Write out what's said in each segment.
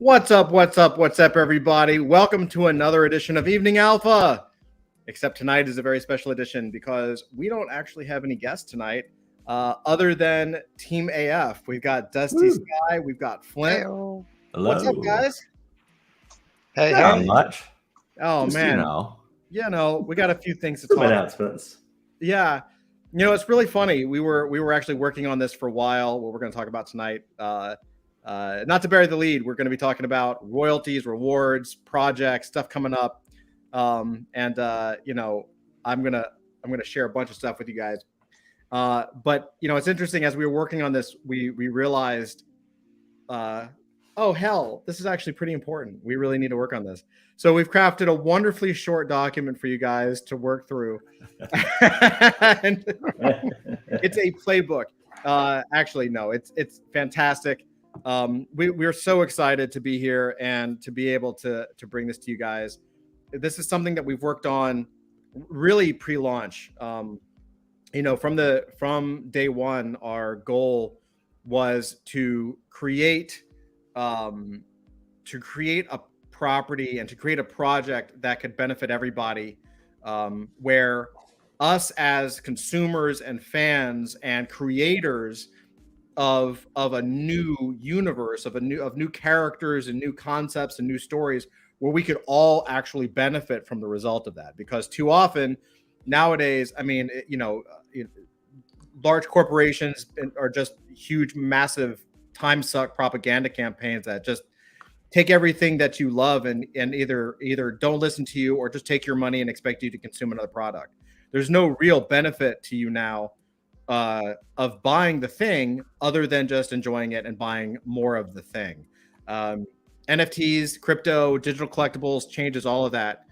What's up, everybody? Welcome to another edition of Evening Alpha. Except tonight is a very special edition because we don't actually have any guests tonight other than Team AF. We've got Dusty Sky, we've got Flint. Hello. What's up, guys? Hey, Not much. Oh, Just, man. You know, we got a few things to talk about. Announcements. Yeah. You know, it's really funny. We were actually working on this for a while, what we're going to talk about tonight. Not to bury the lead, we're going to be talking about royalties, rewards, projects, stuff coming up. You know, I'm gonna share a bunch of stuff with you guys. But you know, it's interesting, as we were working on this, we realized, oh hell, this is actually pretty important. We really need to work on this. So we've crafted a wonderfully short document for you guys to work through. And it's a playbook. Actually, no, it's fantastic. We're so excited to be here and to be able to bring this to you guys. This is something that we've worked on really pre-launch. You know, from day one, our goal was to create a property and to create a project that could benefit everybody, where us as consumers and fans and creators of a new universe, of new characters and new concepts and new stories, where we could all actually benefit from the result of that. Because too often nowadays, I mean, you know, large corporations are just huge, massive time suck propaganda campaigns that just take everything that you love and either don't listen to you or just take your money and expect you to consume another product. There's no real benefit to you now of buying the thing other than just enjoying it and buying more of the thing. NFTs, crypto, digital collectibles changes all of that.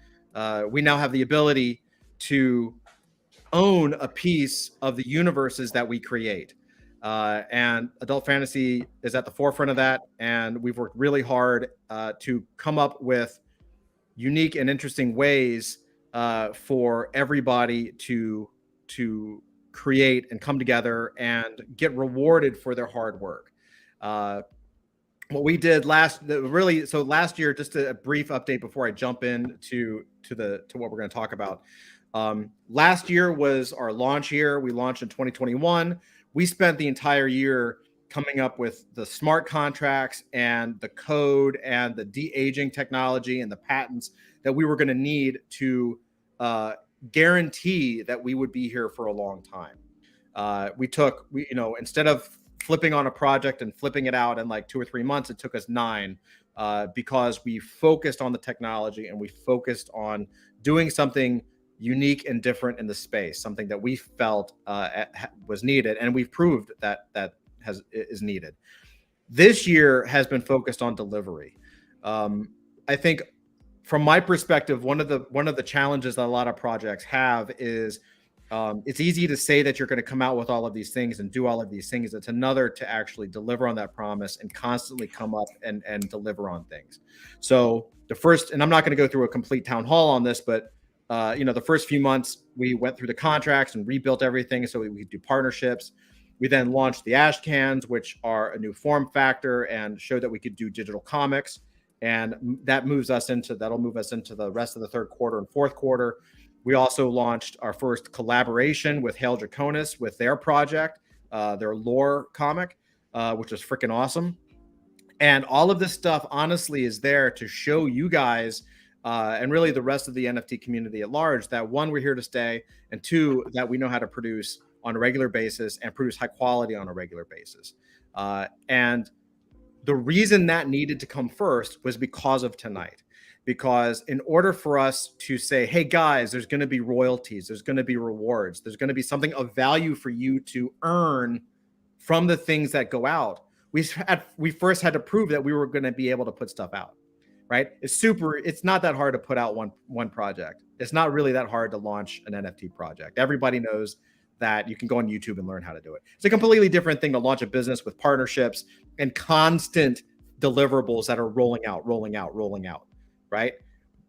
We now have the ability to own a piece of the universes that we create. And adult fantasy is at the forefront of that. And we've worked really hard to come up with unique and interesting ways for everybody to create and come together and get rewarded for their hard work. What we did last year, just a brief update before I jump in to what we're going to talk about. Last year was our launch year. We launched in 2021. We spent the entire year coming up with the smart contracts and the code and the de-aging technology and the patents that we were going to need to guarantee that we would be here for a long time. Instead of flipping on a project and flipping it out in like 2 or 3 months, it took us 9 because we focused on the technology and we focused on doing something unique and different in the space, something that we felt was needed, and we've proved that is needed. This year has been focused on delivery. I think, from my perspective, one of the challenges that a lot of projects have is it's easy to say that you're going to come out with all of these things and do all of these things. It's another to actually deliver on that promise and constantly come up and deliver on things. So the first, and I'm not going to go through a complete town hall on this, but the first few months we went through the contracts and rebuilt everything so we could do partnerships. We then launched the Ash Cans, which are a new form factor and showed that we could do digital comics. And that'll move us into the rest of the third quarter and fourth quarter. We also launched our first collaboration with Hail Draconis with their project, their lore comic, which was freaking awesome. And all of this stuff, honestly, is there to show you guys and really the rest of the NFT community at large that, one, we're here to stay, and two, that we know how to produce on a regular basis and produce high quality on a regular basis. And the reason that needed to come first was because of tonight. Because in order for us to say, hey guys, there's going to be royalties, there's going to be rewards, there's going to be something of value for you to earn from the things that go out, we first had to prove that we were going to be able to put stuff out, right? It's not that hard to put out one project. It's not really that hard to launch an NFT project. Everybody knows that. You can go on YouTube and learn how to do it. It's a completely different thing to launch a business with partnerships and constant deliverables that are rolling out, right?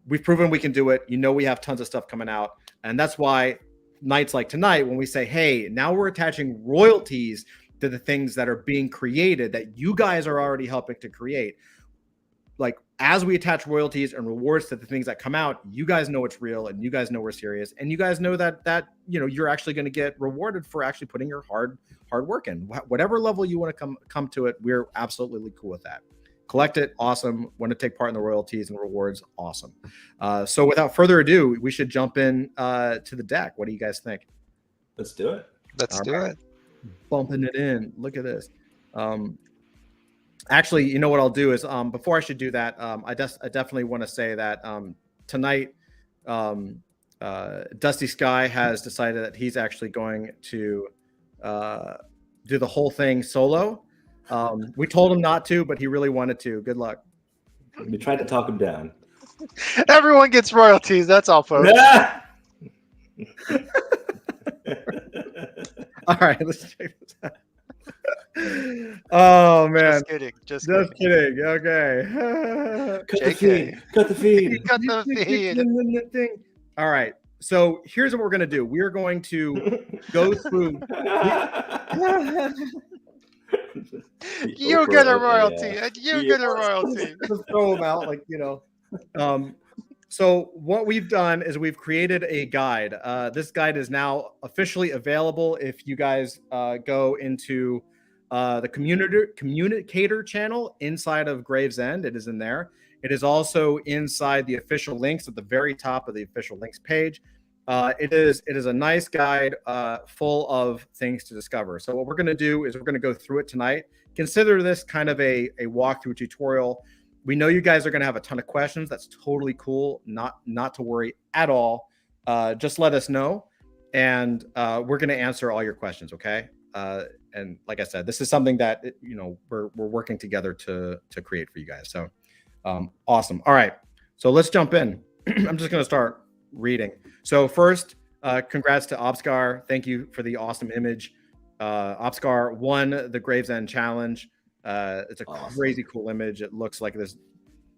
We've proven we can do it. You know, we have tons of stuff coming out. And that's why nights like tonight, when we say, hey, now we're attaching royalties to the things that are being created that you guys are already helping to create, like as we attach royalties and rewards to the things that come out, you guys know it's real and you guys know we're serious, and you guys know that you're actually going to get rewarded for actually putting your hard work in. Whatever level you want to come to it, we're absolutely cool with that. Collect it, awesome. Want to take part in the royalties and rewards, awesome. So without further ado, we should jump in to the deck. What do you guys think? Let's do it. Let's do it. Bumping it in. Look at this. Actually, you know what I'll do is before I should do that, I definitely want to say that tonight, Dusty Sky has decided that he's actually going to do the whole thing solo. We told him not to, but he really wanted to. Good luck. We tried to talk him down. Everyone gets royalties. That's all, folks. All right, let's check this out. Oh man! Just kidding. Just kidding. Okay. Cut the feed. Cut the feed. Cut the feed. All right. So here's what we're gonna do. We're going to go through. You get a royalty, and you get a royalty. Just throw them out, like So what we've done is we've created a guide. This guide is now officially available. If you guys go into the communicator channel inside of Gravesend, it is in there. It is also inside the official links at the very top of the official links page. It is a nice guide full of things to discover. So what we're going to do is we're going to go through it tonight. Consider this kind of a walkthrough tutorial. We know you guys are going to have a ton of questions. That's totally cool. Not to worry at all. Just let us know, and we're going to answer all your questions. Okay. And like I said, this is something that we're working together to create for you guys. So awesome. All right. So let's jump in. I'm just going to start reading. So first, congrats to Obscar. Thank you for the awesome image. Obscar won the Gravesend challenge. It's a crazy cool image. It looks like this,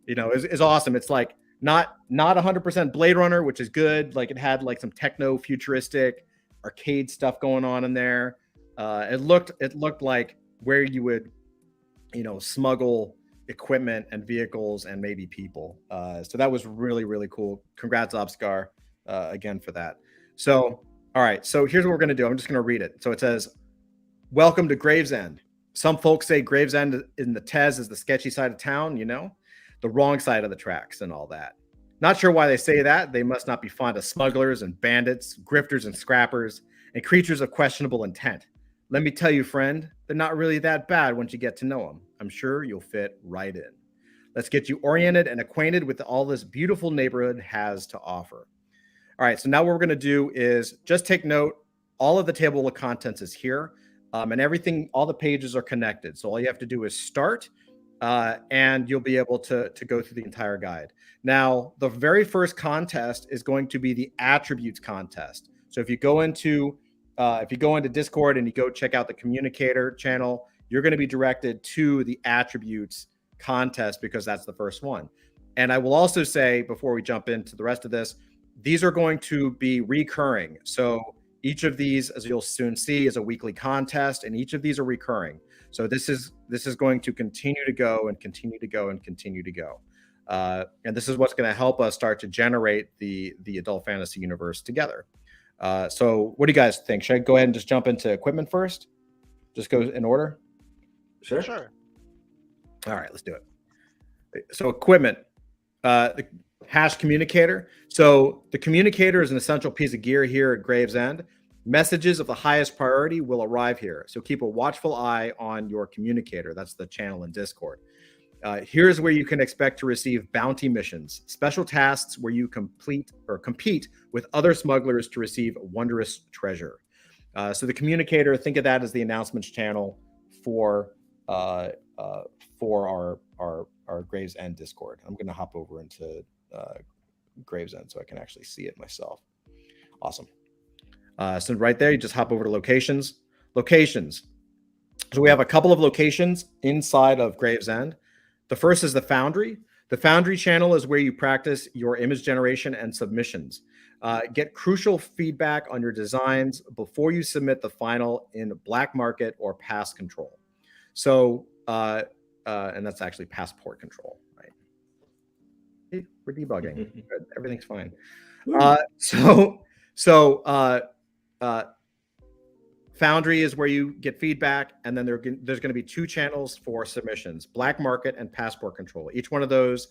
is awesome. It's like not 100% Blade Runner, which is good. Like it had like some techno futuristic arcade stuff going on in there. It looked like where you would, smuggle equipment and vehicles and maybe people. So that was really, really cool. Congrats, Obscar, again for that. So, all right. So here's what we're going to do. I'm just going to read it. So it says, welcome to Gravesend. Some folks say Gravesend in the Tez is the sketchy side of town, the wrong side of the tracks and all that. Not sure why they say that. They must not be fond of smugglers and bandits, grifters and scrappers, and creatures of questionable intent. Let me tell you, friend, they're not really that bad once you get to know them. I'm sure you'll fit right in. Let's get you oriented and acquainted with all this beautiful neighborhood has to offer. All right, so now what we're going to do is just take note. All of the table of contents is here, and everything, all the pages are connected. So all you have to do is start, and you'll be able to go through the entire guide. Now, the very first contest is going to be the attributes contest. So if you go into Discord and you go check out the communicator channel, you're going to be directed to the attributes contest because that's the first one. And I will also say, before we jump into the rest of this, these are going to be recurring. So each of these, as you'll soon see, is a weekly contest, and each of these are recurring. So this is going to continue to go and continue to go and continue to go. And this is what's going to help us start to generate the adult fantasy universe together. So what do you guys think? Should I go ahead and just jump into equipment first? Just go in order? Sure. All right, let's do it. So equipment, the Hash Communicator. So the communicator is an essential piece of gear here at Gravesend. Messages of the highest priority will arrive here. So keep a watchful eye on your communicator. That's the channel in Discord. Here's where you can expect to receive bounty missions, special tasks where you compete with other smugglers to receive wondrous treasure. So the communicator, think of that as the announcements channel for our Gravesend Discord. I'm going to hop over into Gravesend so I can actually see it myself. Awesome. So right there, you just hop over to locations. So we have a couple of locations inside of Gravesend. The first is the Foundry. The Foundry channel is where you practice your image generation and submissions. Get crucial feedback on your designs before you submit the final in Black Market or Pass Control. So, and that's actually Passport Control, right? We're debugging. Good. Everything's fine. Woo. Foundry is where you get feedback, and then there's going to be 2 channels for submissions: black market and passport control. Each one of those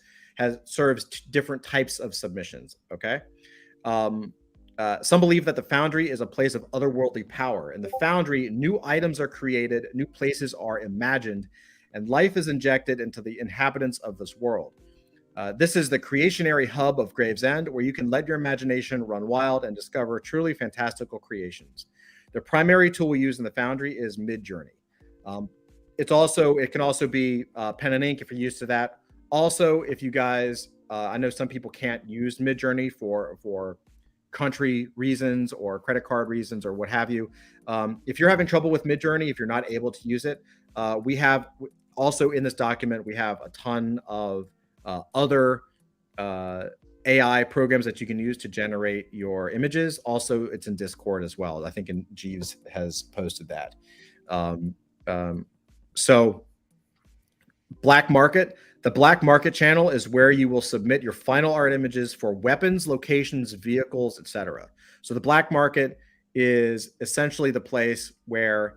serves different types of submissions. Okay. Some believe that the Foundry is a place of otherworldly power. In the Foundry, new items are created, new places are imagined, and life is injected into the inhabitants of this world. This is the creationary hub of Gravesend, where you can let your imagination run wild and discover truly fantastical creations. The primary tool we use in the Foundry is Midjourney. It can also be pen and ink if you're used to that. Also, if you guys, I know some people can't use Midjourney for country reasons or credit card reasons or what have you. If you're having trouble with Midjourney, if you're not able to use it, we have also in this document, we have a ton of other AI programs that you can use to generate your images. Also, it's in Discord as well. I think Jeeves has posted that. So black market. The black market channel is where you will submit your final art images for weapons, locations, vehicles, etc. So the black market is essentially the place where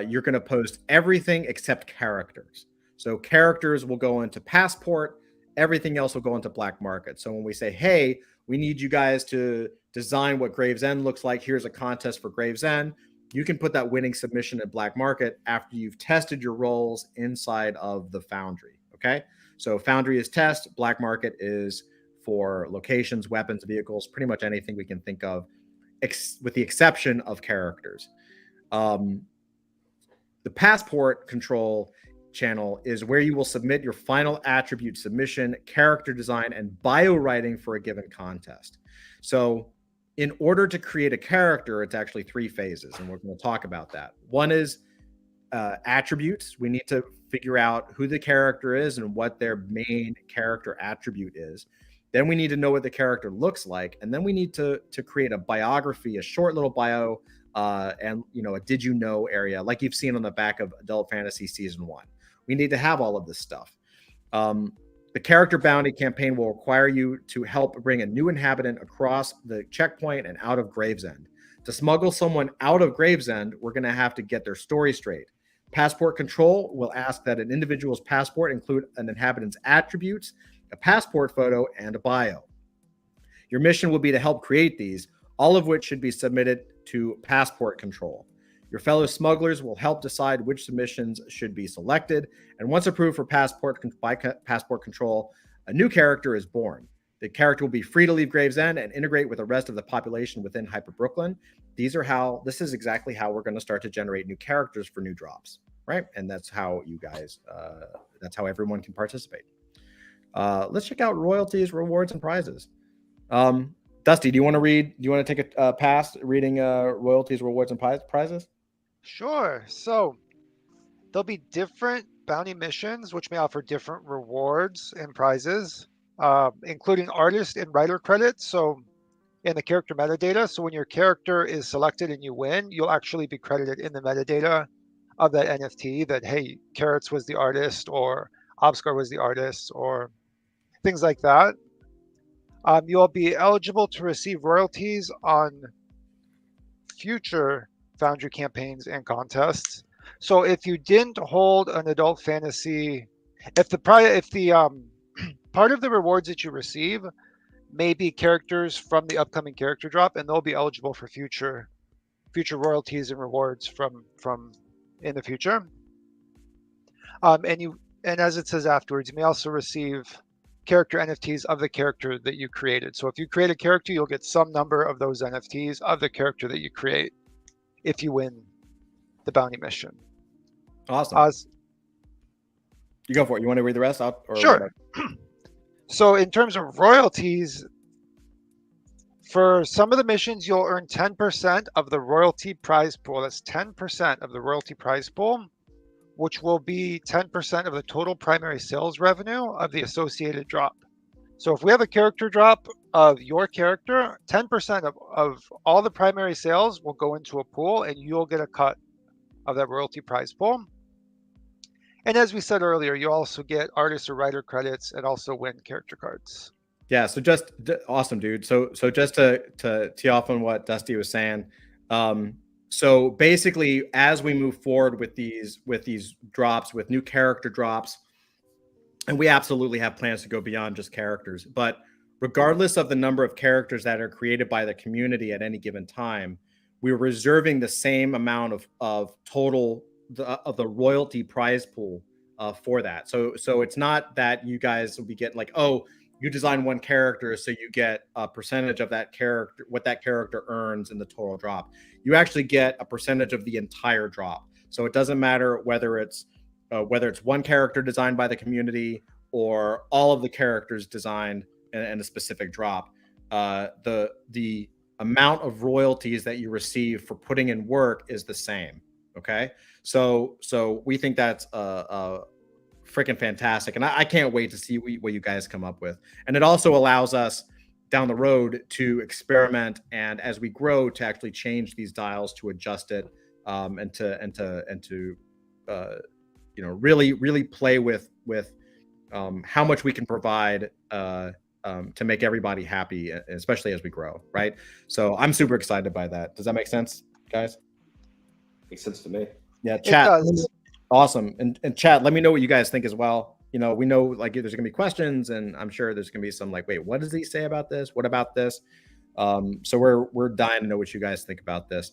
you're going to post everything except characters. So characters will go into Passport. Everything else will go into black market. So when we say, hey, we need you guys to design what Gravesend looks like, here's a contest for Gravesend, you can put that winning submission in black market after you've tested your roles inside of the Foundry. Okay. So Foundry is test, black market is for locations, weapons, vehicles, pretty much anything we can think of, with the exception of characters. The passport control channel is where you will submit your final attribute submission, character design, and bio writing for a given contest. So in order to create a character, it's actually 3 phases, and we're going to talk about that. One is attributes. We need to figure out who the character is and what their main character attribute is. Then we need to know what the character looks like, and then we need to create a biography, a short little bio, and a did you know area, like you've seen on the back of Adult Fantasy Season 1. We need to have all of this stuff. The character bounty campaign will require you to help bring a new inhabitant across the checkpoint and out of Gravesend. To smuggle someone out of Gravesend, we're going to have to get their story straight. Passport control will ask that an individual's passport include an inhabitant's attributes, a passport photo, and a bio. Your mission will be to help create these, all of which should be submitted to passport control. Your fellow smugglers will help decide which submissions should be selected, and once approved for passport control, a new character is born. The character will be free to leave Gravesend and integrate with the rest of the population within Hyper Brooklyn. This is exactly how we're going to start to generate new characters for new drops, right? And that's how you guys, that's how everyone can participate. Let's check out royalties, rewards, and prizes. Dusty, do you want to take a pass reading royalties, rewards, and prizes? Sure. So there'll be different bounty missions, which may offer different rewards and prizes, including artist and writer credits. So in the character metadata, so when your character is selected and you win, you'll actually be credited in the metadata of that NFT that, hey, Carrots was the artist, or Obscar was the artist, or things like that. You'll be eligible to receive royalties on future Foundry campaigns and contests. So if you didn't hold an adult fantasy, if the part of the rewards that you receive may be characters from the upcoming character drop, and they'll be eligible for future royalties and rewards from in the future. And as it says afterwards, you may also receive character NFTs of the character that you created. So if you create a character, you'll get some number of those NFTs of the character that you create if you win the bounty mission. Awesome. You go for it. You want to read the rest out? Sure. So in terms of royalties, for some of the missions, you'll earn 10% of the royalty prize pool. That's 10% of the royalty prize pool, which will be 10% of the total primary sales revenue of the associated drop. So if we have a character drop of your character, 10% of all the primary sales will go into a pool, and you'll get a cut of that royalty prize pool. And as we said earlier, you also get artist or writer credits and also win character cards. Yeah, so awesome, dude. So just to tee off on what Dusty was saying, so basically, as we move forward with these drops, with new character drops, and we absolutely have plans to go beyond just characters, but regardless of the number of characters that are created by the community at any given time, we're reserving the same amount of total of the royalty prize pool for that. So it's not that you guys will be getting like, oh, you design one character, so you get a percentage of that character, what that character earns in the total drop. You actually get a percentage of the entire drop. So it doesn't matter whether it's one character designed by the community or all of the characters designed in a specific drop. The amount of royalties that you receive for putting in work is the same. Okay, so we think that's freaking fantastic, and I can't wait to see what you guys come up with. And it also allows us down the road to experiment, and as we grow, to actually change these dials, to adjust it, and to really play with how much we can provide to make everybody happy, especially as we grow, right? So I'm super excited by that. Does that make sense, guys? Makes sense to me. Yeah, chat. It does. Awesome. And chat, let me know what you guys think as well. We know like there's gonna be questions, and I'm sure there's gonna be some like, wait, what does he say about this? What about this? So we're dying to know what you guys think about this.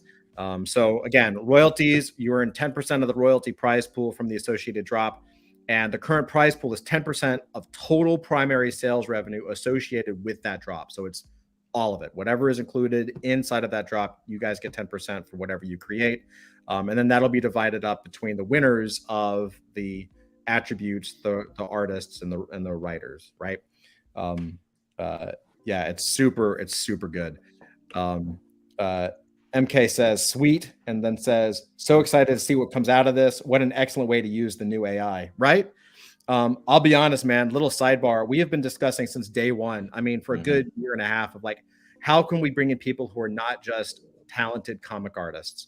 So again, royalties, you earn 10% of the royalty prize pool from the associated drop. And the current prize pool is 10% of total primary sales revenue associated with that drop. So it's all of it. Whatever is included inside of that drop, you guys get 10% for whatever you create. And then that'll be divided up between the winners of the attributes, the artists and the writers, right? Yeah, it's super good. MK says sweet, and then says, so excited to see what comes out of this. What an excellent way to use the new AI, right? I'll be honest, man, little sidebar. We have been discussing since day one. I mean, for a good year and a half of like, how can we bring in people who are not just talented comic artists?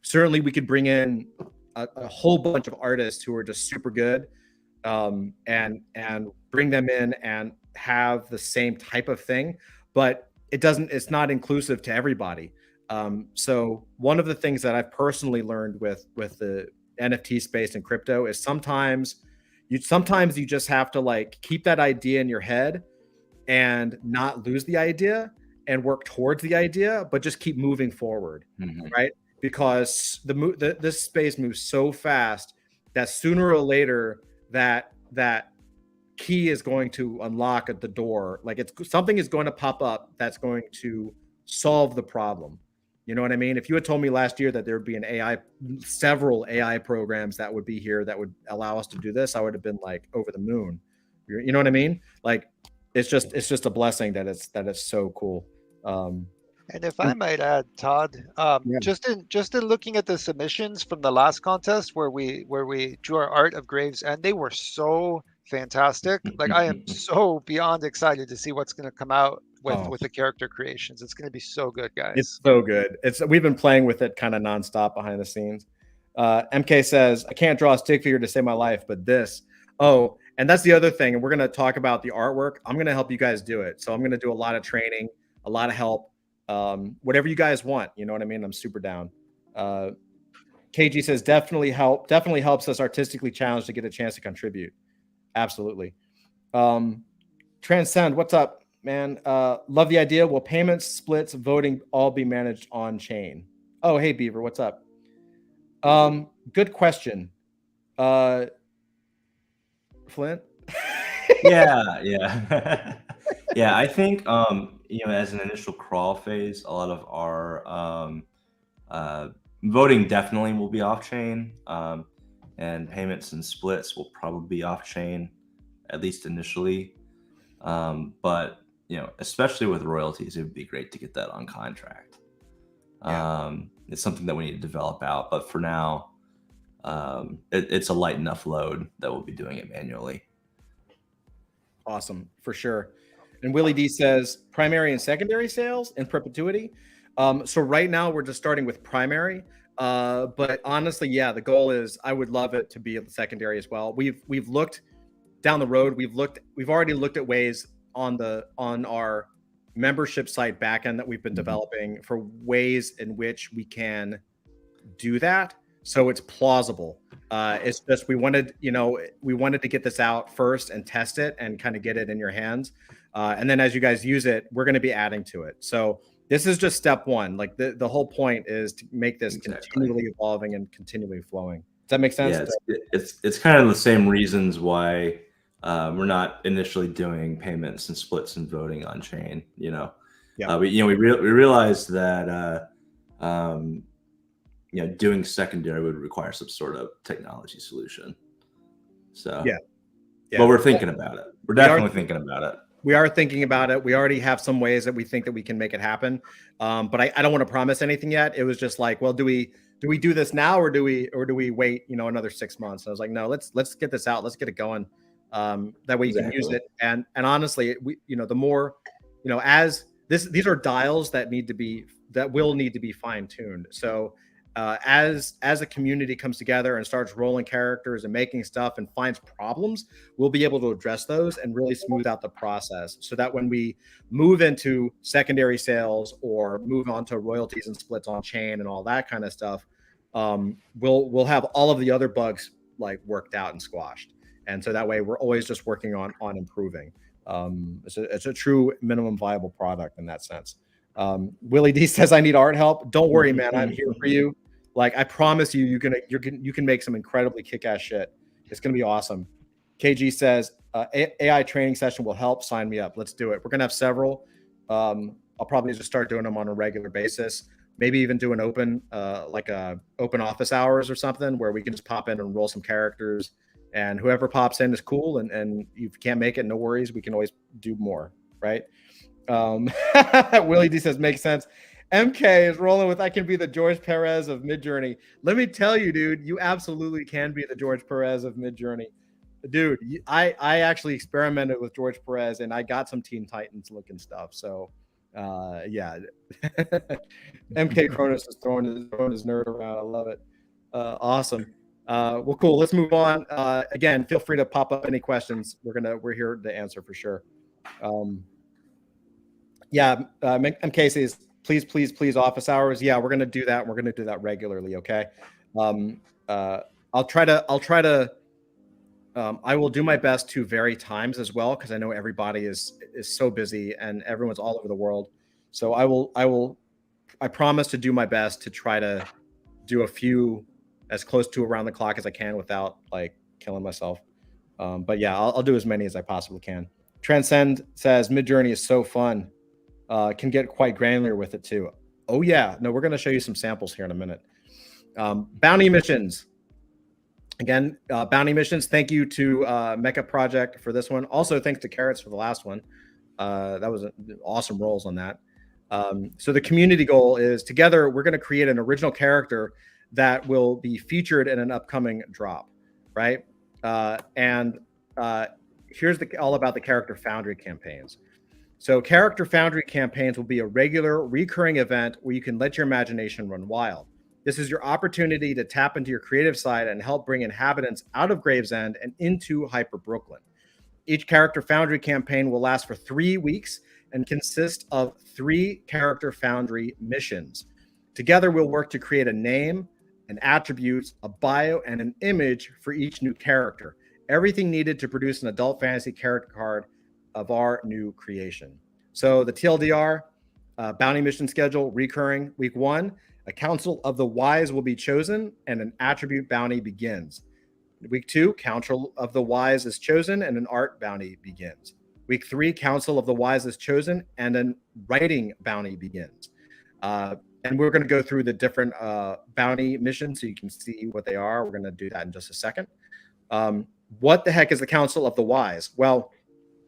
Certainly we could bring in a whole bunch of artists who are just super good, and bring them in and have the same type of thing, but it's not inclusive to everybody. So one of the things that I've personally learned with the NFT space and crypto is sometimes you just have to like keep that idea in your head and not lose the idea and work towards the idea, but just keep moving forward, right? Because this space moves so fast that sooner or later that key is going to unlock at the door. Like something is going to pop up that's going to solve the problem. You know what I mean? If you had told me last year that there would be several AI programs that would be here that would allow us to do this, I would have been like over the moon. You know what I mean? Like it's just a blessing that it's so cool. And if I might add, Todd, just in looking at the submissions from the last contest where we drew our art of Graves, and they were so fantastic. Like I am so beyond excited to see what's going to come out with the character creations. It's going to be so good, guys. It's so good. We've been playing with it kind of nonstop behind the scenes. MK says, I can't draw a stick figure to save my life, but this. Oh, and that's the other thing. And we're going to talk about the artwork. I'm going to help you guys do it. So I'm going to do a lot of training, a lot of help, whatever you guys want. You know what I mean? I'm super down. KG says, definitely helps us artistically challenged to get a chance to contribute. Absolutely. Transcend, what's up, man? Love the idea. Will payments, splits, voting all be managed on chain? Oh, hey, Beaver, what's up? Good question. Flint? Yeah. Yeah, I think, as an initial crawl phase, a lot of our voting definitely will be off chain, and payments and splits will probably be off chain, at least initially. But especially with royalties, it would be great to get that on contract. It's something that we need to develop out, but for now, it's a light enough load that we'll be doing it manually. Awesome, for sure. And Willie D says primary and secondary sales in perpetuity. So right now we're just starting with primary, but honestly, yeah, the goal is I would love it to be secondary as well. We've looked down the road. We've already looked at ways on our membership site backend that we've been developing for ways in which we can do that, so it's plausible. It's just we wanted to get this out first and test it and kind of get it in your hands, and then as you guys use it, we're going to be adding to it. So this is just step one. Like the whole point is to make this continually evolving and continually flowing. Does that make sense? Yeah, it's kind of the same reasons why we're not initially doing payments and splits and voting on chain. Yeah. We realized that doing secondary would require some sort of technology solution. So yeah. But we're thinking about it. We're definitely thinking about it. We are thinking about it. We already have some ways that we think that we can make it happen. But I don't want to promise anything yet. It was just like, well, do we do this now or do we wait, another 6 months? And I was like, no, let's get this out. Let's get it going. That way you can use it. And honestly, the more, as these are dials that will need to be fine tuned. So as a community comes together and starts rolling characters and making stuff and finds problems, we'll be able to address those and really smooth out the process, so that when we move into secondary sales or move on to royalties and splits on chain and all that kind of stuff, we'll have all of the other bugs like worked out and squashed. And so that way we're always just working on improving. It's a true minimum viable product in that sense. Willie D says, I need art help. Don't worry, man. I'm here for you. Like, I promise you, you can make some incredibly kick-ass shit. It's going to be awesome. KG says, AI training session will help. Sign me up. Let's do it. We're going to have several. I'll probably just start doing them on a regular basis. Maybe even do an open, like open office hours or something, where we can just pop in and roll some characters. And whoever pops in is cool. And if you can't make it, no worries. We can always do more, right? Willie D says, makes sense. MK is rolling with, I can be the George Perez of Midjourney. Let me tell you, dude, you absolutely can be the George Perez of Midjourney. Dude, I actually experimented with George Perez and I got some Teen Titans looking stuff. So yeah. MK Cronus is throwing his nerd around. I love it. Awesome. Well, cool. Let's move on. Again, feel free to pop up any questions. We're here to answer for sure. Yeah, MK says, please office hours. Yeah, we're gonna do that. We're gonna do that regularly. Okay. I'll try to. I will do my best to vary times as well, because I know everybody is so busy and everyone's all over the world. So I promise to do my best to try to do a few as close to around the clock as I can without like killing myself. But yeah, I'll do as many as I possibly can. Transcend says, Midjourney is so fun. Can get quite granular with it too. Oh yeah, no, we're going to show you some samples here in a minute. Bounty missions. Again, bounty missions. Thank you to Mecha Project for this one. Also, thanks to Carrots for the last one. That was awesome rolls on that. So the community goal is, together we're going to create an original character that will be featured in an upcoming drop, right? And here's all about the character Foundry campaigns. So character Foundry campaigns will be a regular, recurring event where you can let your imagination run wild. This is your opportunity to tap into your creative side and help bring inhabitants out of Gravesend and into Hyper Brooklyn. Each character Foundry campaign will last for 3 weeks and consist of 3 character Foundry missions. Together, we'll work to create a name, an attribute, a bio, and an image for each new character. Everything needed to produce an adult fantasy character card of our new creation. So the TLDR, bounty mission schedule, recurring. Week 1, a council of the wise will be chosen and an attribute bounty begins. Week 2, council of the wise is chosen and an art bounty begins. Week 3, council of the wise is chosen and a writing bounty begins. And we're going to go through the different bounty missions so you can see what they are. We're going to do that in just a second. What the heck is the council of the wise? Well,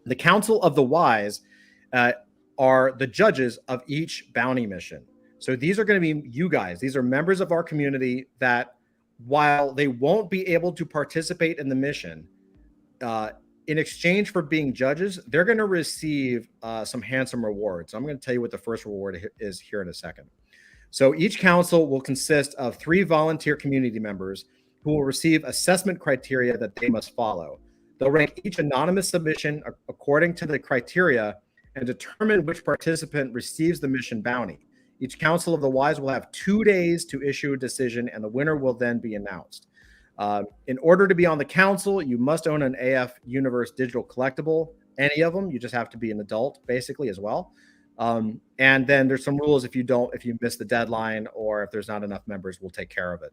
the Council of the Wise are the judges of each bounty mission. So these are going to be you guys. These are members of our community that, while they won't be able to participate in the mission, in exchange for being judges, they're going to receive some handsome rewards. I'm going to tell you what the first reward is here in a second. So each council will consist of 3 volunteer community members who will receive assessment criteria that they must follow. They'll rank each anonymous submission according to the criteria and determine which participant receives the mission bounty. Each Council of the Wise will have 2 days to issue a decision, and the winner will then be announced. In order to be on the council, you must own an AF Universe digital collectible, any of them. You just have to be an adult, basically, as well. And then there's some rules if you miss the deadline, or if there's not enough members, we'll take care of it.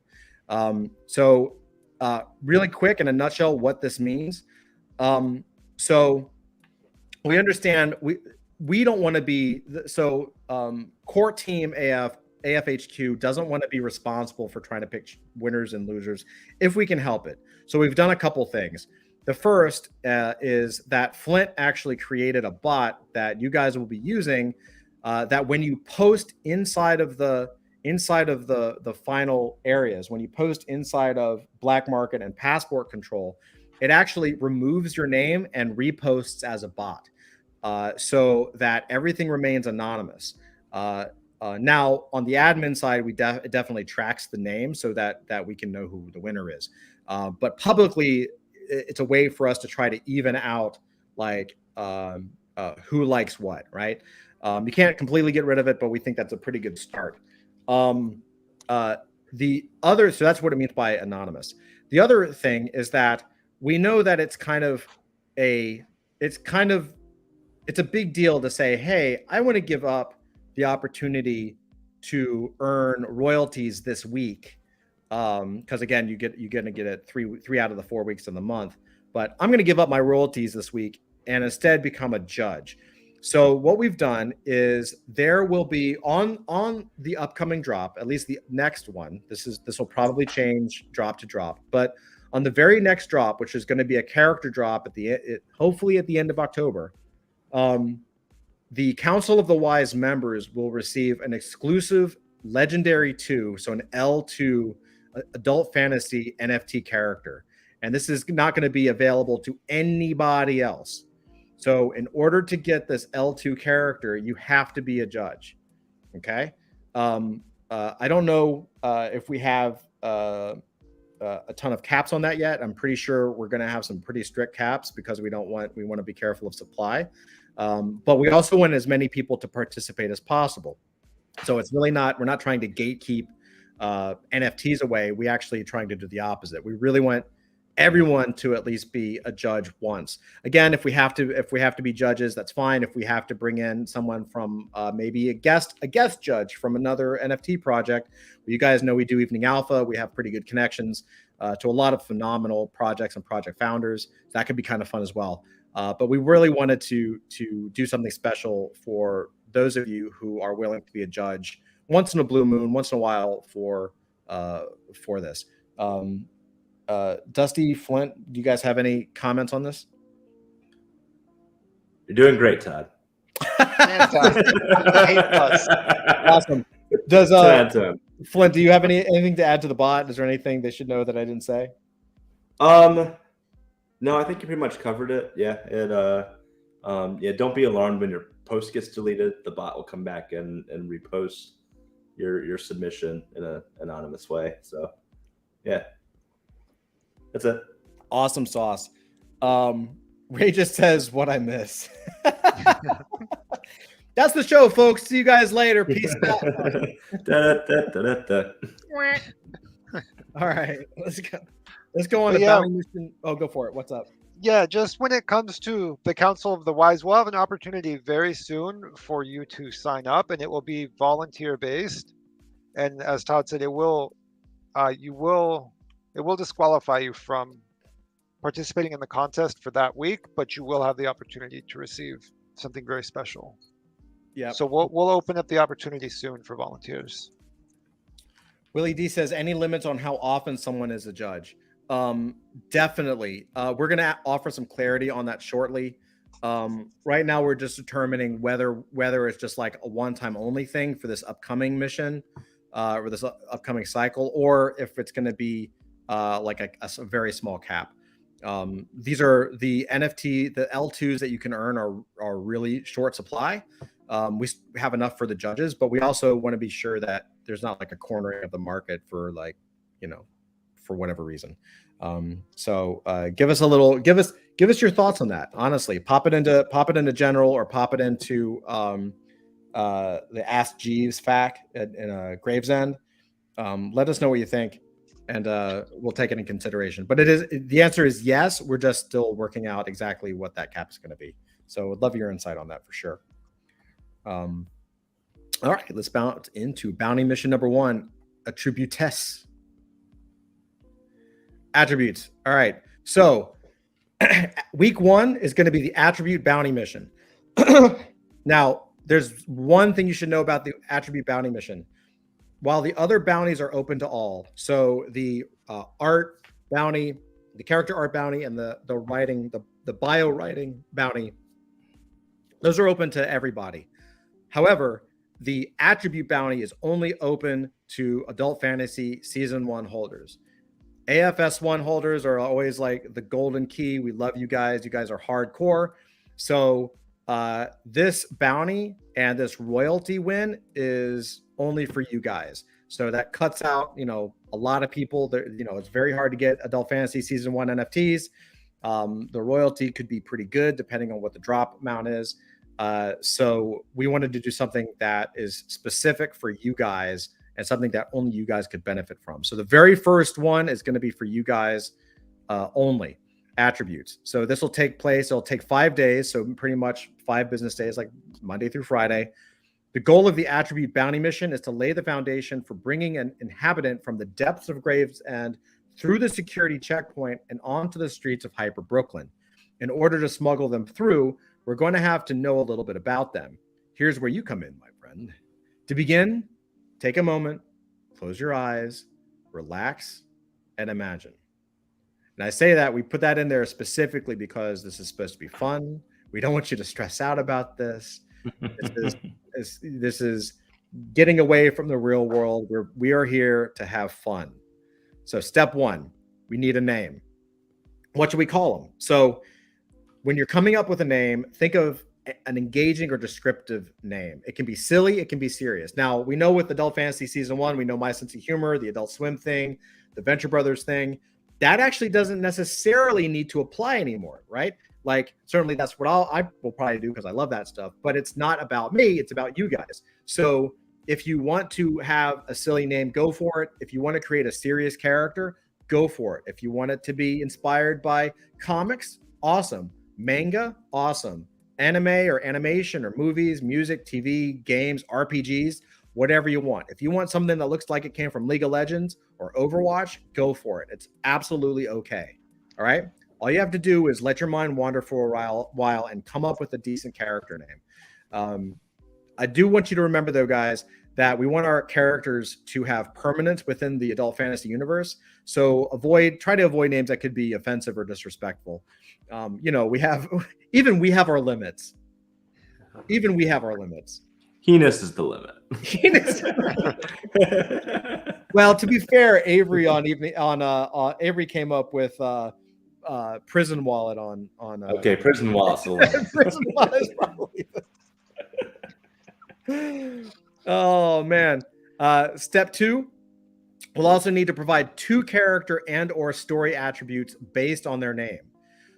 So really quick, in a nutshell, what this means. So we understand we don't want to be core team AFHQ doesn't want to be responsible for trying to pick winners and losers if we can help it. So we've done a couple things. The first is that Flint actually created a bot that you guys will be using, that when you post inside of the final areas, when you post inside of Black Market and Passport Control, it actually removes your name and reposts as a bot, so that everything remains anonymous. Now, on the admin side, it definitely tracks the name so that we can know who the winner is. But publicly, it's a way for us to try to even out who likes what, right? You can't completely get rid of it, but we think that's a pretty good start. So that's what it means by anonymous. The other thing is that we know that it's a big deal to say, hey, I want to give up the opportunity to earn royalties this week. Because again, you're going to get it three out of the 4 weeks of the month, but I'm going to give up my royalties this week and instead become a judge. So what we've done is there will be on the upcoming drop, at least the next one. This will probably change drop to drop, but on the very next drop, which is going to be a character drop hopefully at the end of October, the Council of the Wise members will receive an exclusive Legendary 2, so an L2 adult fantasy NFT character. And this is not going to be available to anybody else. So in order to get this L2 character, you have to be a judge. Okay. I don't know if we have a ton of caps on that yet. I'm pretty sure we're going to have some pretty strict caps because we want to be careful of supply. But we also want as many people to participate as possible. So it's really we're not trying to gatekeep NFTs away. We actually trying to do the opposite. We really want everyone to at least be a judge once. Again, if we have to be judges, that's fine. If we have to bring in someone from maybe a guest judge from another NFT project, you guys know we do Evening Alpha. We have pretty good connections to a lot of phenomenal projects and project founders. That could be kind of fun as well. But we really wanted to do something special for those of you who are willing to be a judge once in a blue moon, once in a while for this. Dusty, Flint, do you guys have any comments on this? You're doing great, Todd. Awesome. Does Flint, do you have anything to add to the bot? Is there anything they should know that I didn't say? No, I think you pretty much covered it. Yeah, don't be alarmed when your post gets deleted. The bot will come back and repost your submission in an anonymous way. So, yeah, that's it. Awesome sauce. Ray just says what I miss. That's the show, folks. See you guys later. Peace out. All right, let's go. Let's go on to bounty mission. Oh, go for it. What's up? Yeah, just when it comes to the Council of the Wise, we'll have an opportunity very soon for you to sign up, and it will be volunteer based. And as Todd said, it will disqualify you from participating in the contest for that week, but you will have the opportunity to receive something very special. Yeah. So we'll open up the opportunity soon for volunteers. Willie D says, any limits on how often someone is a judge? Definitely. We're going to offer some clarity on that shortly. Right now, we're just determining whether it's just like a one-time only thing for this upcoming mission or this upcoming cycle, or if it's going to be like a very small cap. These are the NFT, the L2s that you can earn are really short supply. We have enough for the judges, but we also want to be sure that there's not like a cornering of the market for for whatever reason. So give us your thoughts on that. Honestly, pop it into general, or pop it into the Ask Jeeves FAQ in Gravesend. Let us know what you think, and we'll take it in consideration. But the answer is yes. We're just still working out exactly what that cap is going to be. So I'd love your insight on that for sure. All right, let's bounce into bounty mission number 1, attributes. Attributes. All right, so week 1 is going to be the attribute bounty mission. Now, there's one thing you should know about the attribute bounty mission. While the other bounties are open to all, so the art bounty, the character art bounty, and the writing, the bio writing bounty, those are open to everybody. However, the attribute bounty is only open to Adult Fantasy Season 1 holders. AFS 1 holders are always like the golden key. We love you guys. You guys are hardcore. So this bounty and this royalty win is only for you guys. So that cuts out, a lot of people. It's very hard to get Adult Fantasy Season 1 NFTs. The royalty could be pretty good depending on what the drop amount is. So we wanted to do something that is specific for you guys and something that only you guys could benefit from. So the very first one is going to be for you guys only, attributes. So this will take place. It'll take 5 days. So pretty much 5 business days, like Monday through Friday. The goal of the attribute bounty mission is to lay the foundation for bringing an inhabitant from the depths of Gravesend through the security checkpoint and onto the streets of Hyper Brooklyn. In order to smuggle them through, we're going to have to know a little bit about them. Here's where you come in, my friend. To begin, take a moment, close your eyes, relax, and imagine. And I say that, we put that in there specifically because this is supposed to be fun. We don't want you to stress out about this. This is getting away from the real world. We are here to have fun. So step 1, we need a name. What should we call them? So when you're coming up with a name, think of an engaging or descriptive name. It can be silly, it can be serious. Now, we know with Adult Fantasy Season 1, we know My Sense of Humor, the Adult Swim thing, the Venture Brothers thing. That actually doesn't necessarily need to apply anymore, right? Like, certainly that's what I will probably do because I love that stuff, but it's not about me, it's about you guys. So if you want to have a silly name, go for it. If you want to create a serious character, go for it. If you want it to be inspired by comics, awesome. Manga, awesome. Anime or animation or movies, music, TV, games, RPGs, whatever you want. If you want something that looks like it came from League of Legends or Overwatch, go for it. It's absolutely okay. All right? All you have to do is let your mind wander for a while and come up with a decent character name. I do want you to remember, though, guys, that we want our characters to have permanence within the adult fantasy universe. So try to avoid names that could be offensive or disrespectful. We have our limits. Even we have our limits. Heinous is the limit. Well, to be fair, Avery Avery came up with Prison Wallet on okay, Prison Wallet's the limit. Prison Wallet is probably oh man. Step 2, we'll also need to provide 2 character and or story attributes based on their name.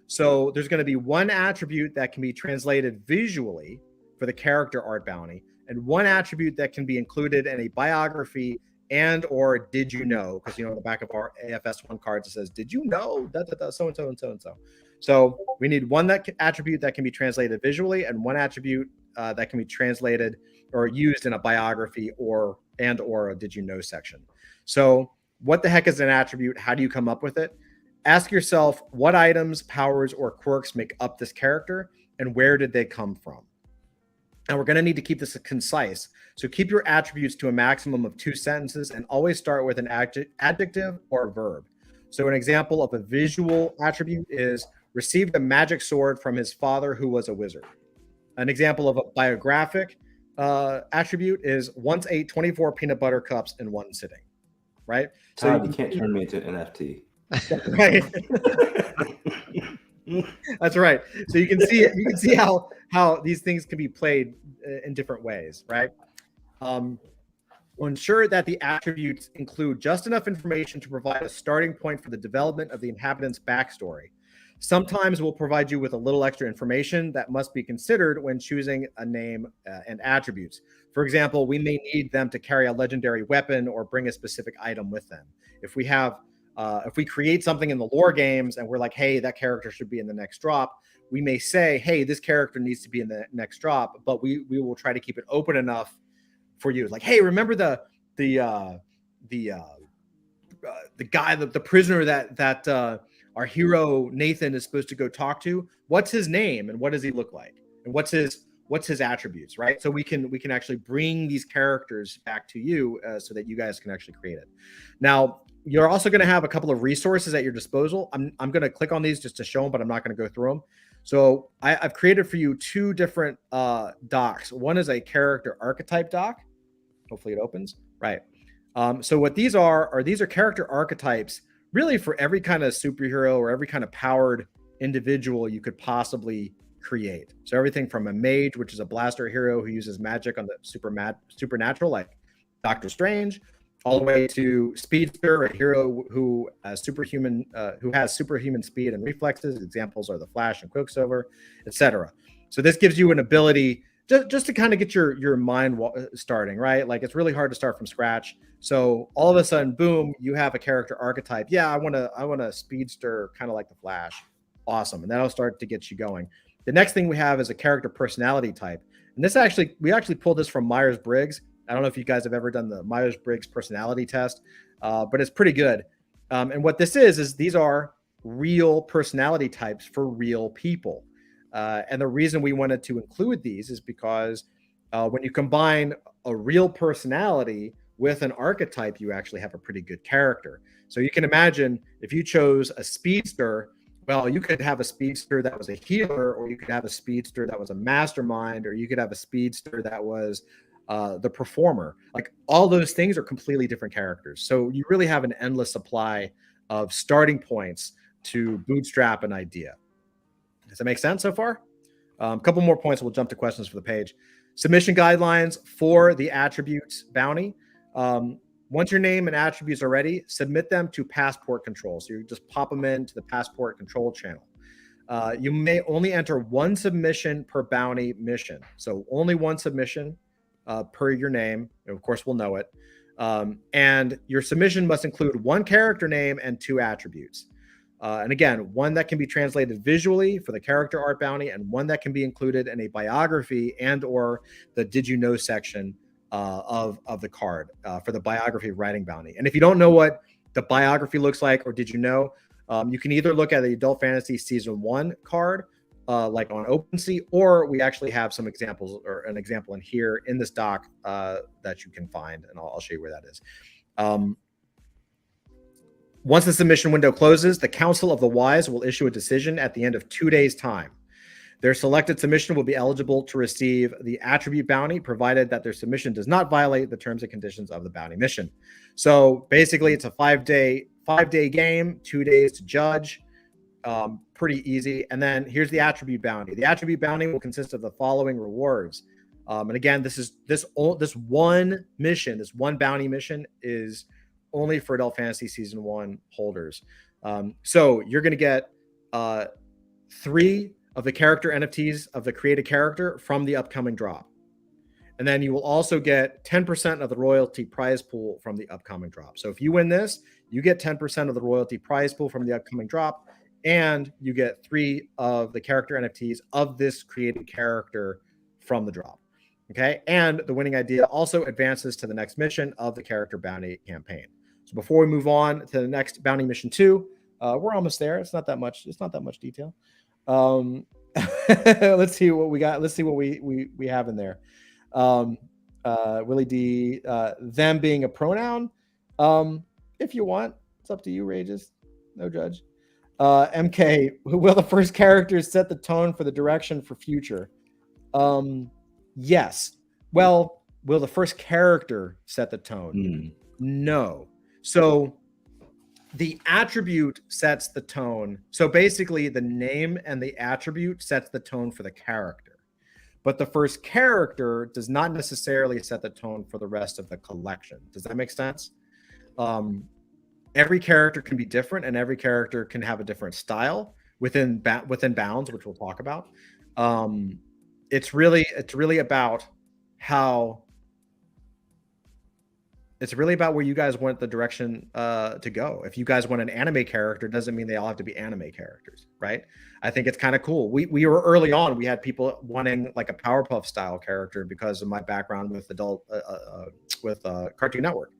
So there's going to be 1 attribute that can be translated visually for the character art bounty, and 1 attribute that can be included in a biography and or did you know, because on the back of our AFS1 cards it says did you know that so and so and so and so. So we need 1 attribute that can be translated visually and 1 attribute that can be translated or used in a biography or a did you know section. So what the heck is an attribute? How do you come up with it? Ask yourself what items, powers, or quirks make up this character and where did they come from? And we're going to need to keep this concise. So keep your attributes to a maximum of 2 sentences and always start with an adjective or a verb. So an example of a visual attribute is received a magic sword from his father who was a wizard. An example of a biographic attribute is once ate 24 peanut butter cups in 1 sitting, right? So you can't turn me into an NFT. Right. That's right. So you can see how these things can be played in different ways, right? We'll ensure that the attributes include just enough information to provide a starting point for the development of the inhabitant's backstory. Sometimes we'll provide you with a little extra information that must be considered when choosing a name and attributes. For example, we may need them to carry a legendary weapon or bring a specific item with them. If we create something in the lore games and we're like, hey, that character should be in the next drop, we may say, hey, this character needs to be in the next drop, but we will try to keep it open enough for you. Like, hey, remember the guy, the prisoner that our hero Nathan is supposed to go talk to? What's his name and what does he look like? And what's his attributes, right? So we can actually bring these characters back to you so that you guys can actually create it. Now, you're also going to have a couple of resources at your disposal. I'm going to click on these just to show them, but I'm not going to go through them. So I've created for you two different docs. One is a character archetype doc. Hopefully it opens. Right. So what these are character archetypes really for every kind of superhero or every kind of powered individual you could possibly create. So everything from a mage, which is a blaster hero who uses magic on the supernatural, like Doctor Strange, all the way to Speedster, a hero who has superhuman speed and reflexes. Examples are the Flash and Quicksilver, etc. So this gives you an ability just to kind of get your mind starting, right? Like it's really hard to start from scratch. So all of a sudden, boom, you have a character archetype. Yeah, I want a Speedster kind of like the Flash. Awesome. And that'll start to get you going. The next thing we have is a character personality type. And we actually pulled this from Myers-Briggs. I don't know if you guys have ever done the Myers-Briggs personality test, but it's pretty good. And what this is these are real personality types for real people. And the reason we wanted to include these is because when you combine a real personality with an archetype, you actually have a pretty good character. So you can imagine if you chose a Speedster, well, you could have a Speedster that was a healer, or you could have a Speedster that was a mastermind, or you could have a Speedster that was the performer. Like all those things are completely different characters. So you really have an endless supply of starting points to bootstrap an idea. Does that make sense so far? A couple more points. We'll jump to questions for the page. Submission guidelines for the attributes bounty. Once your name and attributes are ready, submit them to Passport Control. So you just pop them into the Passport Control channel. You may only enter one submission per bounty mission. So only one submission per your name. Of course, we'll know it. And your submission must include one character name and two attributes. And again, one that can be translated visually for the character art bounty, and one that can be included in a biography and or the did you know section of the card for the biography writing bounty. And if you don't know what the biography looks like or did you know, you can either look at the Adult Fantasy Season 1 card like on OpenSea, or we actually have some examples or an example in here in this doc that you can find, and I'll show you where that is. Once the submission window closes, the Council of the Wise will issue a decision at the end of 2 days' time. Their selected submission will be eligible to receive the attribute bounty, provided that their submission does not violate the terms and conditions of the bounty mission. So basically, it's a 5-day game, 2 days to judge. Pretty easy. And then here's the attribute bounty. The attribute bounty will consist of the following rewards. And again, this one bounty mission is only for Adult Fantasy Season 1 holders. So you're going to get 3 of the character NFTs of the created character from the upcoming drop. And then you will also get 10% of the royalty prize pool from the upcoming drop. So if you win this, you get 10% of the royalty prize pool from the upcoming drop, and you get 3 of the character NFTs of this created character from the drop. Okay. And the winning idea also advances to the next mission of the character bounty campaign. So before we move on to the next bounty mission 2, we're almost there. It's not that much detail. Let's see what we got. Let's see what we have in there. Willie D, them being a pronoun. If you want, it's up to you, Rages. No judge. MK, will the first characters set the tone for the direction for future? Yes. Well, will the first character set the tone? No. So the attribute sets the tone. So basically the name and the attribute sets the tone for the character. but the first character does not necessarily set the tone for the rest of the collection. Does that make sense? Every character can be different, and every character can have a different style within bounds, which we'll talk about. It's really about how. It's really about where you guys want the direction to go. If you guys want an anime character, doesn't mean they all have to be anime characters, right? I think it's kind of cool. We were early on. We had people wanting like a Powerpuff style character because of my background with Cartoon Network,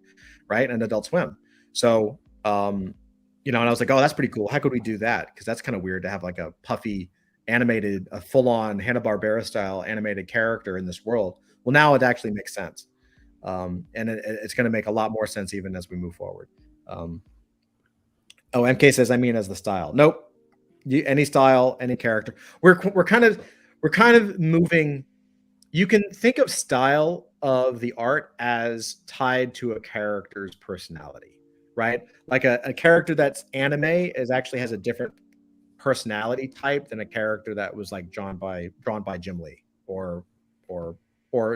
right, and Adult Swim. So and I was like, oh, that's pretty cool. How could we do that? Because that's kind of weird to have like a puffy animated, a full-on Hanna-Barbera style animated character in this world. Well, now it actually makes sense. And it's going to make a lot more sense even as we move forward. MK says, I mean, as the style. Nope. Any style, any character. We're kind of moving. You can think of style of the art as tied to a character's personality, right? Like a character that's anime actually has a different personality type than a character that was like drawn by Jim Lee or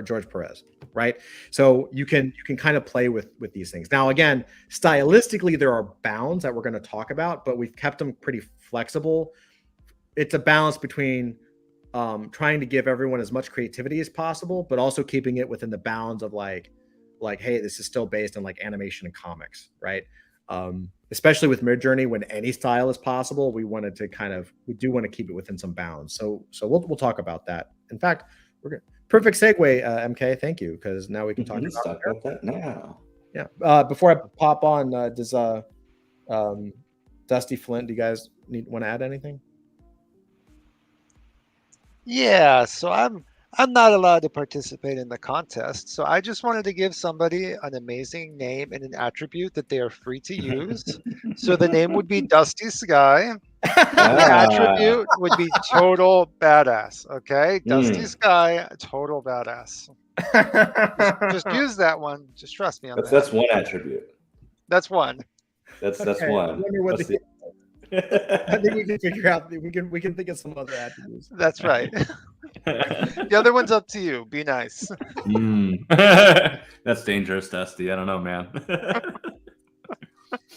George Perez, right? So you can kind of play with these things. Now, again, stylistically, there are bounds that we're going to talk about, but we've kept them pretty flexible. It's a balance between trying to give everyone as much creativity as possible, but also keeping it within the bounds of like, hey, this is still based on like animation and comics, right? Especially with Midjourney, when any style is possible, we do want to keep it within some bounds. So we'll talk about that. In fact, we're good. Perfect segue, MK. Thank you, because now we can talk about that now. Yeah. Before I pop on, does Dusty Flint, do you guys want to add anything? Yeah. So I'm not allowed to participate in the contest. So I just wanted to give somebody an amazing name and an attribute that they are free to use. So the name would be Dusty Sky. The attribute would be total badass. Okay, Dusty Sky, total badass. Just use that one. Just trust me on that. That's one attribute. That's one. That's one. I think we can figure out. We can think of some other attributes. That's right. The other one's up to you. Be nice. That's dangerous, Dusty. I don't know, man.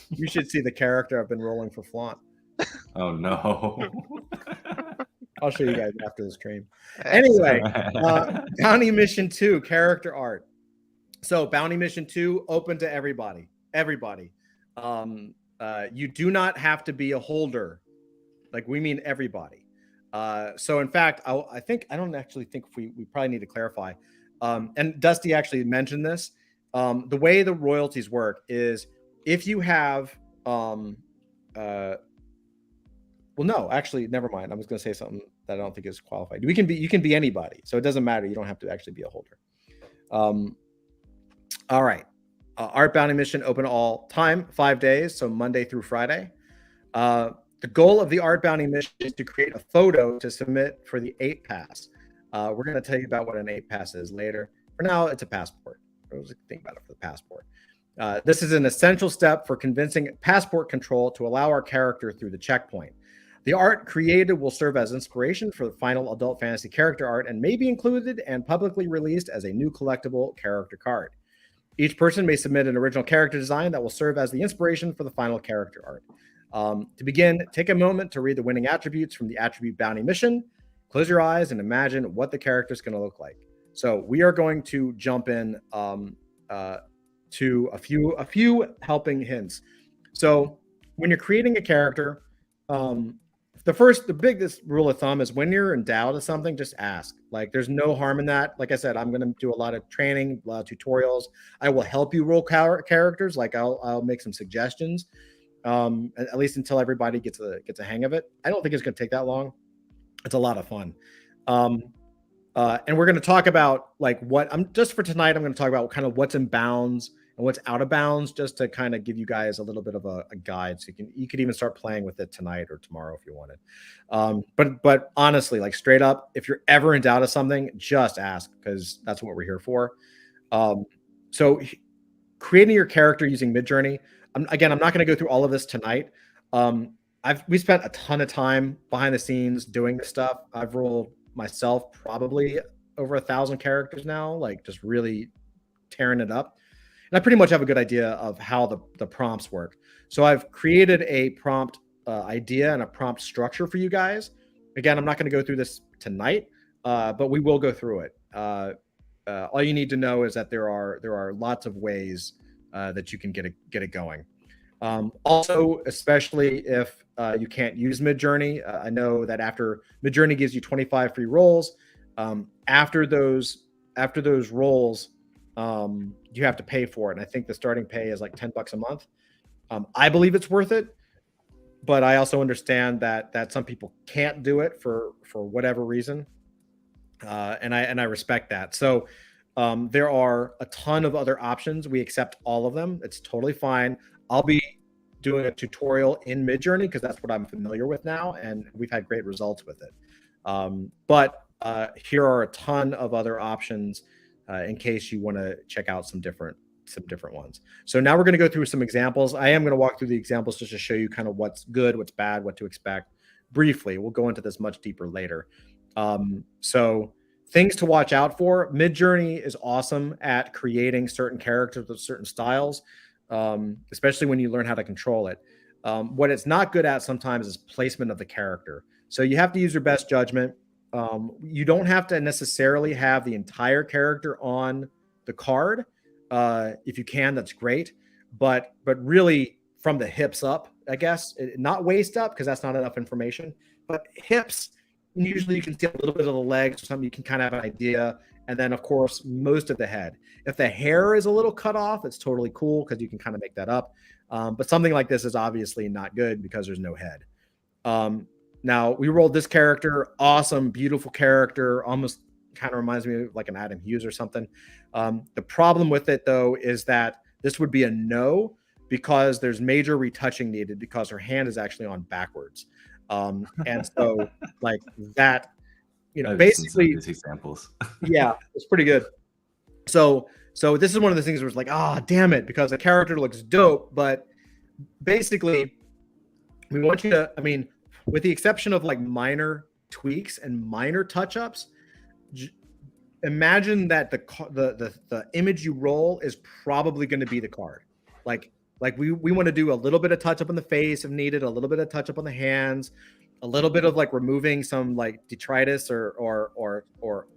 You should see the character I've been rolling for Flaunt. Oh no. I'll show you guys after the stream. Anyway, Bounty Mission 2 character art. So Bounty Mission 2 open to everybody. You do not have to be a holder. Like, we mean everybody. So in fact, I don't actually think we probably need to clarify. And Dusty actually mentioned this. The way the royalties work is if you have well, no, actually, never mind. I was going to say something that I don't think is qualified. You can be anybody, so it doesn't matter. You don't have to actually be a holder. All right. Art Bounty Mission open all time, 5 days, so Monday through Friday. The goal of the Art Bounty Mission is to create a photo to submit for the 8 pass. We're going to tell you about what an 8 pass is later. For now, it's a passport. I was thinking about it for the passport. This is an essential step for convincing passport control to allow our character through the checkpoint. The art created will serve as inspiration for the final adult fantasy character art and may be included and publicly released as a new collectible character card. Each person may submit an original character design that will serve as the inspiration for the final character art. To begin, take a moment to read the winning attributes from the Attribute Bounty Mission. Close your eyes and imagine what the character is going to look like. So we are going to jump in to a few helping hints. So when you're creating a character, the biggest rule of thumb is when you're in doubt of something, just ask. Like, there's no harm in that. Like I said, I'm going to do a lot of training, a lot of tutorials. I will help you roll characters. Like, I'll make some suggestions, at least until everybody gets a hang of it. I don't think it's going to take that long. It's a lot of fun. And we're going to talk about like just for tonight, I'm going to talk about kind of what's in bounds and what's out of bounds, just to kind of give you guys a little bit of a guide. So you could even start playing with it tonight or tomorrow if you wanted. But honestly, like, straight up, if you're ever in doubt of something, just ask, because that's what we're here for. So creating your character using Midjourney. I'm not going to go through all of this tonight. We spent a ton of time behind the scenes doing this stuff. I've rolled myself probably over 1,000 characters now, like just really tearing it up. And I pretty much have a good idea of how the prompts work. So I've created a prompt idea and a prompt structure for you guys. Again, I'm not going to go through this tonight, but we will go through it. All you need to know is that there are lots of ways that you can get it going. Also, especially if you can't use Midjourney, I know that after Midjourney gives you 25 free roles, after those roles, you have to pay for it. And I think the starting pay is like $10 a month. I believe it's worth it, but I also understand that some people can't do it for whatever reason. And I respect that. So there are a ton of other options. We accept all of them. It's totally fine. I'll be doing a tutorial in Midjourney because that's what I'm familiar with now, and we've had great results with it. But here are a ton of other options in case you want to check out some different ones. So now we're going to go through some examples. I am going to walk through the examples just to show you kind of what's good, what's bad, what to expect briefly. We'll go into this much deeper later. So things to watch out for. Midjourney is awesome at creating certain characters with certain styles, especially when you learn how to control it. What it's not good at sometimes is placement of the character. So you have to use your best judgment. You don't have to necessarily have the entire character on the card. If you can, that's great. But really from the hips up, I guess, not waist up because that's not enough information, but hips. Usually you can see a little bit of the legs or something. You can kind of have an idea. And then, of course, most of the head. If the hair is a little cut off, it's totally cool because you can kind of make that up. But something like this is obviously not good because there's no head. Now, we rolled this character. Awesome, beautiful character. Almost kind of reminds me of like an Adam Hughes or something. The problem with it, though, is that this would be a no because there's major retouching needed because her hand is actually on backwards. And so like that, basically these examples. Yeah, it's pretty good. So this is one of the things where it's like, damn it, because the character looks dope, but basically we want you to, with the exception of like minor tweaks and minor touch-ups, imagine that the image you roll is probably going to be the card. Like we want to do a little bit of touch up on the face if needed, a little bit of touch up on the hands, a little bit of like removing some like detritus or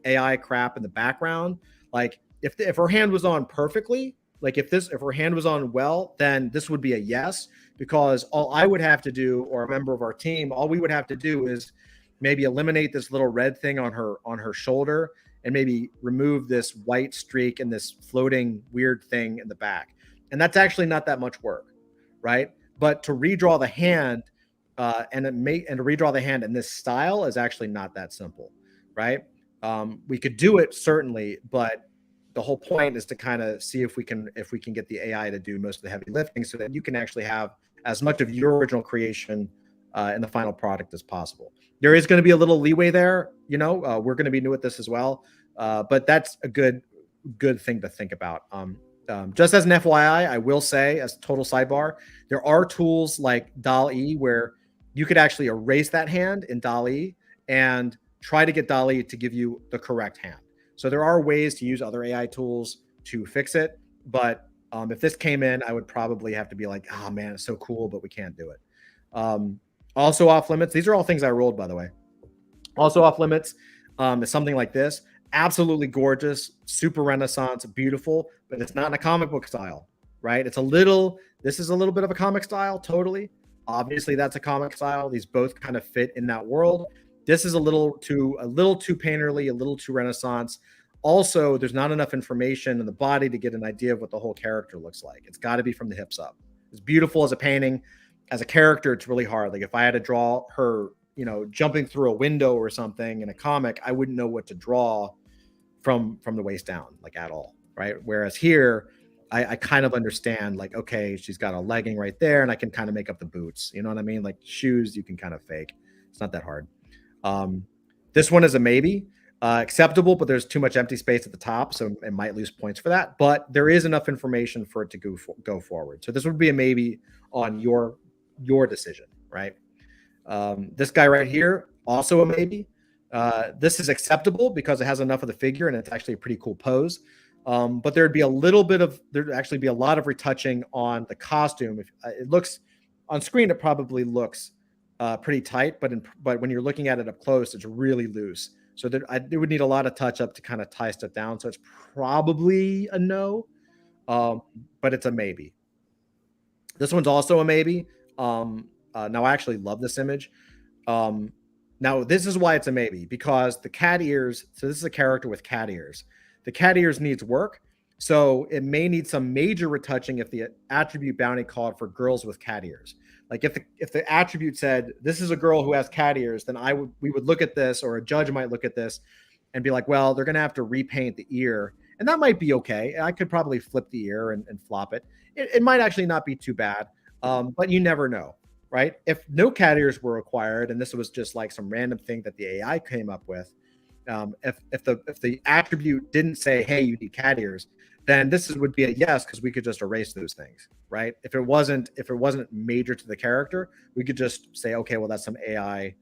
AI crap in the background. Like if her hand was on perfectly, like if her hand was on well, then this would be a yes, because all I would have to do, or a member of our team, all we would have to do is maybe eliminate this little red thing on her shoulder and maybe remove this white streak and this floating weird thing in the back. And that's actually not that much work, right? But to redraw the hand and to redraw the hand in this style is actually not that simple, right? We could do it certainly, but the whole point is to kind of see if we can get the AI to do most of the heavy lifting so that you can actually have as much of your original creation in the final product as possible. There is going to be a little leeway there, we're going to be new at this as well, but that's a good thing to think about. Just as an FYI, I will say, as total sidebar, there are tools like DALL-E where you could actually erase that hand in DALL-E and try to get DALL-E to give you the correct hand. So there are ways to use other AI tools to fix it. But if this came in, I would probably have to be like, oh man, it's so cool, but we can't do it. Also off limits. These are all things I rolled, by the way. Also off limits is something like this. Absolutely gorgeous, super Renaissance, beautiful, but it's not in a comic book style, right? This is a little bit of a comic style, totally. Obviously, that's a comic style. These both kind of fit in that world. This is a little too painterly, a little too Renaissance. Also, there's not enough information in the body to get an idea of what the whole character looks like. It's got to be from the hips up. As beautiful as a painting, as a character, it's really hard. Like if I had to draw her, jumping through a window or something in a comic, I wouldn't know what to draw from the waist down, like at all, right? Whereas here, I kind of understand, like, okay, she's got a legging right there, and I can kind of make up the boots. You know what I mean? Like shoes, you can kind of fake. It's not that hard. This one is a maybe. Acceptable, but there's too much empty space at the top, so it might lose points for that. But there is enough information for it to go forward. So this would be a maybe on your decision, right? This guy right here, also a maybe. This is acceptable because it has enough of the figure and it's actually a pretty cool pose. But there'd actually be a lot of retouching on the costume. If it looks on screen, it probably looks pretty tight, but when you're looking at it up close, it's really loose. So it would need a lot of touch up to kind of tie stuff down. So it's probably a no, but it's a maybe. This one's also a maybe. Now I actually love this image. Now this is why it's a maybe, because the cat ears. So this is a character with cat ears. The cat ears needs work. So it may need some major retouching if the attribute bounty called for girls with cat ears. Like if the attribute said this is a girl who has cat ears, then we would look at this, or a judge might look at this and be like, well, they're going to have to repaint the ear, and that might be okay. I could probably flip the ear and flop it. It might actually not be too bad, but you never know, right? If no cat ears were required, and this was just like some random thing that the AI came up with, if the attribute didn't say, hey, you need cat ears, then would be a yes, because we could just erase those things, right? If it wasn't major to the character, we could just say, okay, well, that's some AI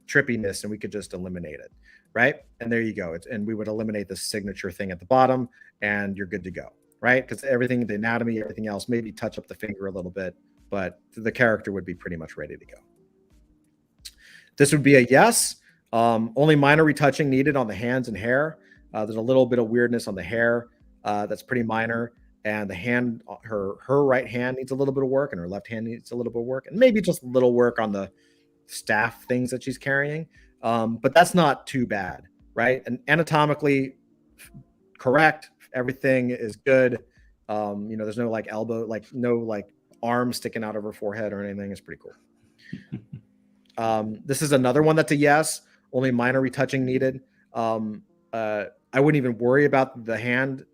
trippiness, and we could just eliminate it, right? And there you go. And we would eliminate the signature thing at the bottom, and you're good to go, right? Because everything, the anatomy, everything else, maybe touch up the finger a little bit, but the character would be pretty much ready to go. This would be a yes. Only minor retouching needed on the hands and hair. There's a little bit of weirdness on the hair. That's pretty minor, and the hand, her right hand needs a little bit of work, and her left hand needs a little bit of work, and maybe just a little work on the staff things that she's carrying. But that's not too bad, right? And anatomically correct, everything is good. There's no like elbow, like no like arm sticking out of her forehead or anything. It's pretty cool. This is another one that's a yes. Only minor retouching needed. I wouldn't even worry about the hand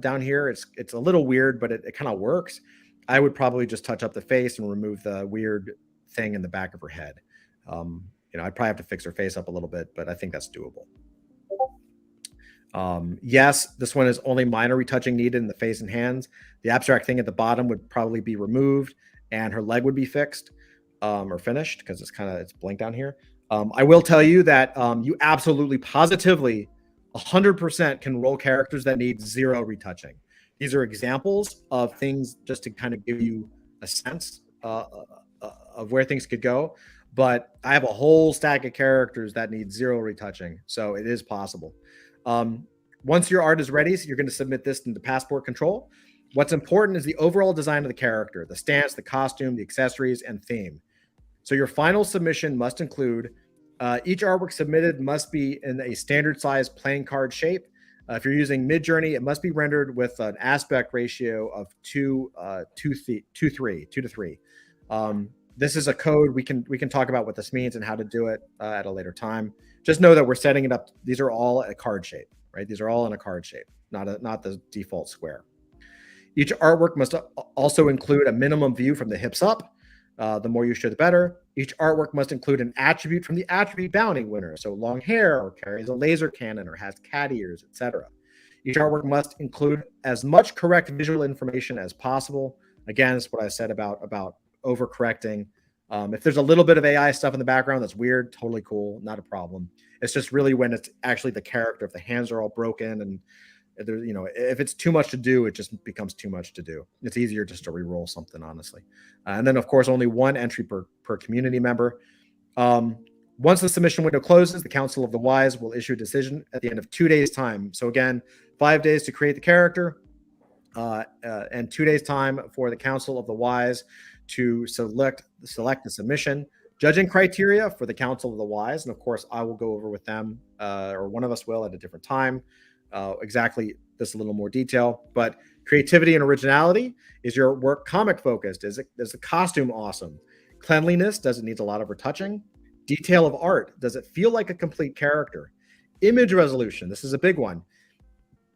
down here. It's a little weird, but it kind of works. I would probably just touch up the face and remove the weird thing in the back of her head. I'd probably have to fix her face up a little bit, but I think that's doable. Yes, this one is only minor retouching needed in the face and hands. The abstract thing at the bottom would probably be removed, and her leg would be fixed or finished, because it's blank down here. I will tell you that you absolutely, positively, 100% can roll characters that need 0 retouching. These are examples of things just to kind of give you a sense of where things could go. But I have a whole stack of characters that need 0 retouching, so it is possible. Once your art is ready, so you're going to submit this into Passport Control. What's important is the overall design of the character, the stance, the costume, the accessories, and theme. So your final submission must include each artwork submitted must be in a standard size playing card shape. If you're using Midjourney, it must be rendered with an aspect ratio of 2 to 3. This is a code. We can talk about what this means and how to do it at a later time. Just know that we're setting it up. These are all a card shape, right? These are all in a card shape, not the default square. Each artwork must also include a minimum view from the hips up. The more you show, the better. Each artwork must include an attribute from the attribute bounty winner, so long hair, or carries a laser cannon, or has cat ears, etc. Each artwork must include as much correct visual information as possible. Again, it's what I said about overcorrecting. If there's a little bit of AI stuff in the background that's weird, totally cool, not a problem. It's just really when it's actually the character, if the hands are all broken and there's, if it's too much to do, it just becomes too much to do. It's easier just to re-roll something, honestly. And then, of course, only 1 entry per community member. Once the submission window closes, the Council of the Wise will issue a decision at the end of 2 days' time. So again, 5 days to create the character, and 2 days' time for the Council of the Wise to select the submission. Judging criteria for the Council of the Wise, and of course, I will go over with them, or one of us will at a different time. Exactly this a little more detail, but creativity and originality. Is your work comic focused? Is the costume awesome? Cleanliness, does it need a lot of retouching? Detail of art, does it feel like a complete character? Image resolution, this is a big one.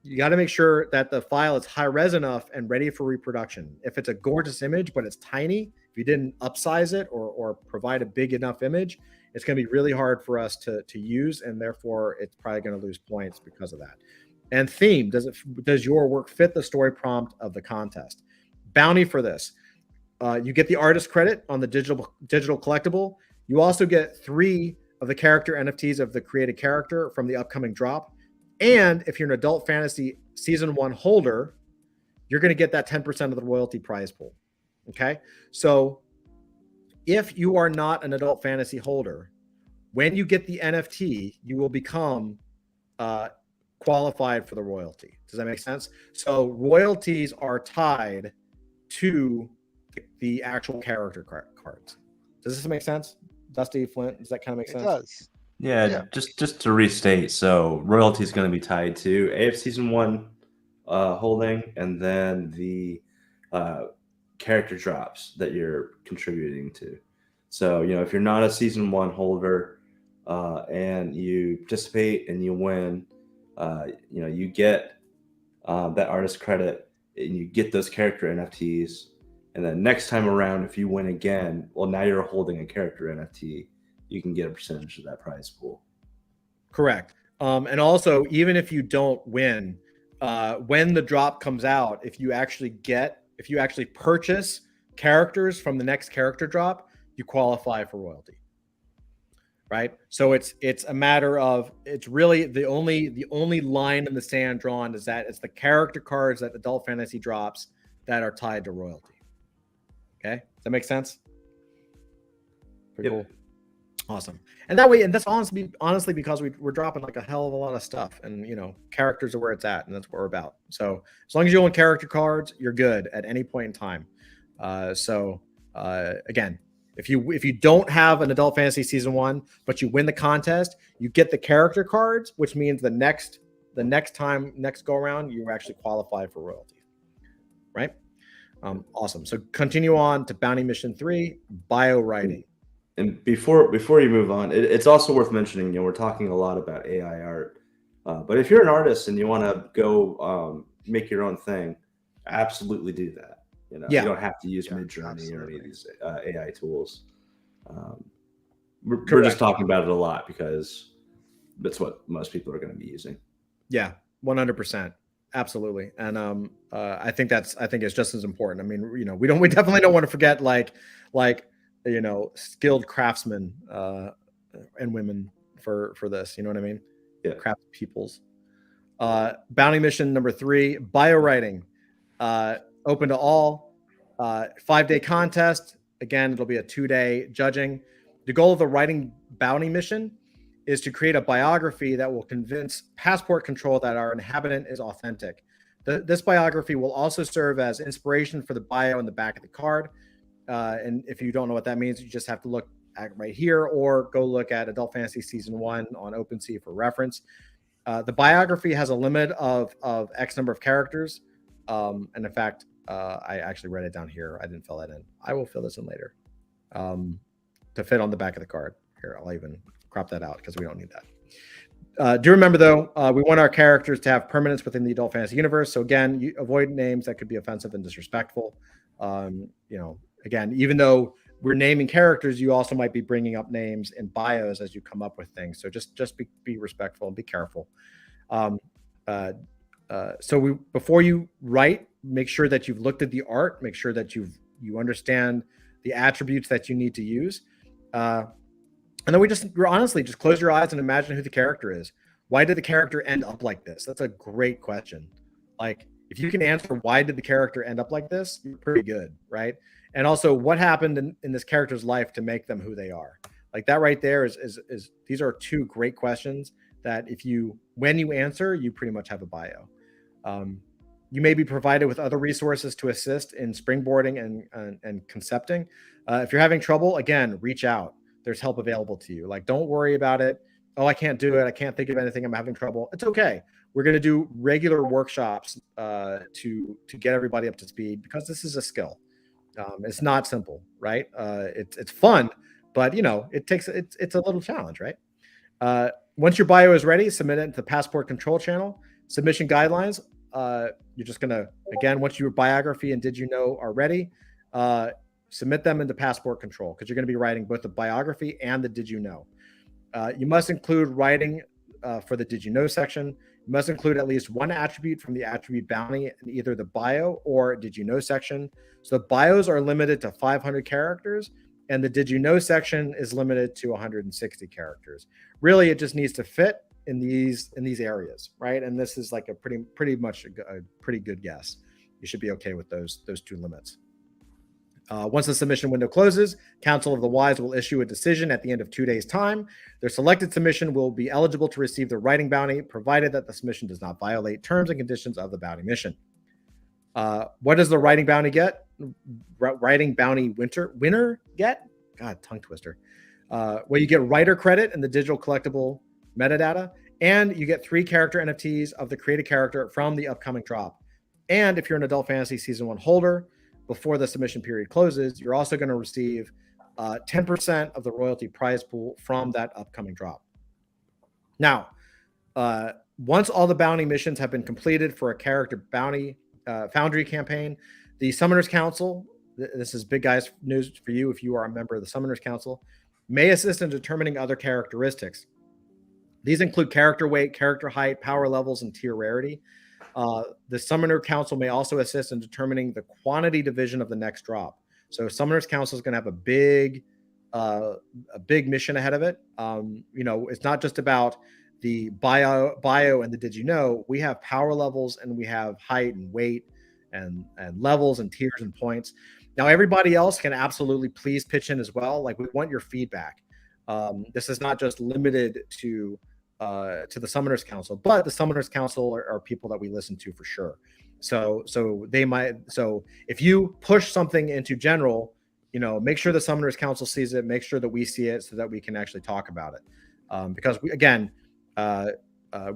You got to make sure that the file is high res enough and ready for reproduction. If it's a gorgeous image but it's tiny, if you didn't upsize it or provide a big enough image, it's going to be really hard for us to use, and therefore it's probably going to lose points because of that. And theme, does your work fit the story prompt of the contest? Bounty for this, you get the artist credit on the digital collectible. You also get 3 of the character NFTs of the created character from the upcoming drop. And if you're an Adult Fantasy Season 1 holder, you're going to get that 10% of the royalty prize pool. Okay. So if you are not an Adult Fantasy holder, when you get the NFT, you will become qualified for the royalty. Does that make sense? So royalties are tied to the actual character cards. Does this make sense? Dusty, Flint, does that kind of make sense? It does. Yeah, just to restate, so royalty is going to be tied to AF Season 1 holding, and then the character drops that you're contributing to. So, if you're not a Season 1 holder and you participate and you win, you get that artist credit and you get those character NFTs. And then next time around, if you win again, well, now you're holding a character NFT. You can get a percentage of that prize pool. Correct. And also, even if you don't win, when the drop comes out, if you actually purchase characters from the next character drop, you qualify for royalty. Right. So it's a matter of, it's really the only line in the sand drawn is that it's the character cards that Adult Fantasy drops that are tied to royalty. Okay. Does that make sense? Pretty cool. Awesome. And that way, and that's honestly because we're dropping like a hell of a lot of stuff, and characters are where it's at, and that's what we're about. So as long as you own character cards, you're good at any point in time. Again, if you don't have an Adult Fantasy Season 1, but you win the contest, you get the character cards, which means the next go around, you actually qualify for royalty. Right? Awesome. So continue on to Bounty Mission 3, bio writing. And before you move on, it's also worth mentioning, we're talking a lot about AI art, but if you're an artist and you want to go make your own thing, absolutely do that. You don't have to use Midjourney or any of these AI tools. We're just talking about it a lot because that's what most people are going to be using. Yeah, 100%. Absolutely. And I think it's just as important. I mean, we definitely don't want to forget like skilled craftsmen and women for this. You know what I mean? Yeah. Craft peoples. Bounty mission number 3, bio writing. Open to all. 5-day contest. Again, it'll be a 2-day judging. The goal of the writing bounty mission is to create a biography that will convince passport control that our inhabitant is authentic. This biography will also serve as inspiration for the bio in the back of the card. And if you don't know what that means, you just have to look at right here or go look at Adult Fantasy Season 1 on OpenSea for reference. The biography has a limit of X number of characters. And in fact, I actually read it down here. I didn't fill that in. I will fill this in later to fit on the back of the card. Here, I'll even crop that out because we don't need that. Do remember, though, we want our characters to have permanence within the Adult Fantasy universe. So again, you avoid names that could be offensive and disrespectful. Again, even though we're naming characters, you also might be bringing up names in bios as you come up with things. So just be respectful and be careful. So before you write, make sure that you've looked at the art, make sure that you understand the attributes that you need to use. And then we're honestly just close your eyes and imagine who the character is. Why did the character end up like this? That's a great question. Like, if you can answer why did the character end up like this, you're pretty good, right? And also, what happened in this character's life to make them who they are? Like that right there is these are 2 great questions that when you answer, you pretty much have a bio. You may be provided with other resources to assist in springboarding and concepting. If you're having trouble, again, reach out. There's help available to you. Like, don't worry about it. Oh, I can't do it. I can't think of anything. I'm having trouble. It's okay. We're going to do regular workshops to get everybody up to speed because this is a skill. It's not simple, right? It's fun, but it's a little challenge, right? Once your bio is ready, submit it into the Passport Control channel. Submission guidelines. You're just going to, again, once your biography and did you know are ready, submit them into Passport Control because you're going to be writing both the biography and the did you know. You must include writing for the did you know section. You must include at least one attribute from the attribute bounty in either the bio or did you know section. So the bios are limited to 500 characters and the did you know section is limited to 160 characters. Really, it just needs to fit in these areas, right? And this is like a pretty much a pretty good guess. You should be okay with those two limits. Once the submission window closes, Council of the Wise will issue a decision at the end of 2 days' time. Their selected submission will be eligible to receive the writing bounty, provided that the submission does not violate terms and conditions of the bounty mission. What does the writing bounty get? Writing bounty winner get? God, tongue twister. Well, you get writer credit in the digital collectible metadata, and you get 3 character NFTs of the created character from the upcoming drop. And if you're an Adult Fantasy Season 1 holder, before the submission period closes, you're also going to receive 10% of the royalty prize pool from that upcoming drop. Now, once all the bounty missions have been completed for a character bounty Foundry campaign, the Summoners Council, this is big guys news for you if you are a member of the Summoners Council, may assist in determining other characteristics. These include character weight, character height, power levels, and tier rarity. The Summoner Council may also assist in determining the quantity division of the next drop. So Summoners Council is going to have a big mission ahead of it. It's not just about the bio and the did you know. We have power levels and we have height and weight and levels and tiers and points. Now everybody else can absolutely please pitch in as well. Like, we want your feedback. This is not just limited to the Summoners Council, but the Summoners Council are people that we listen to for sure. So if you push something into general, make sure the Summoners Council sees it, make sure that we see it so that we can actually talk about it. Because we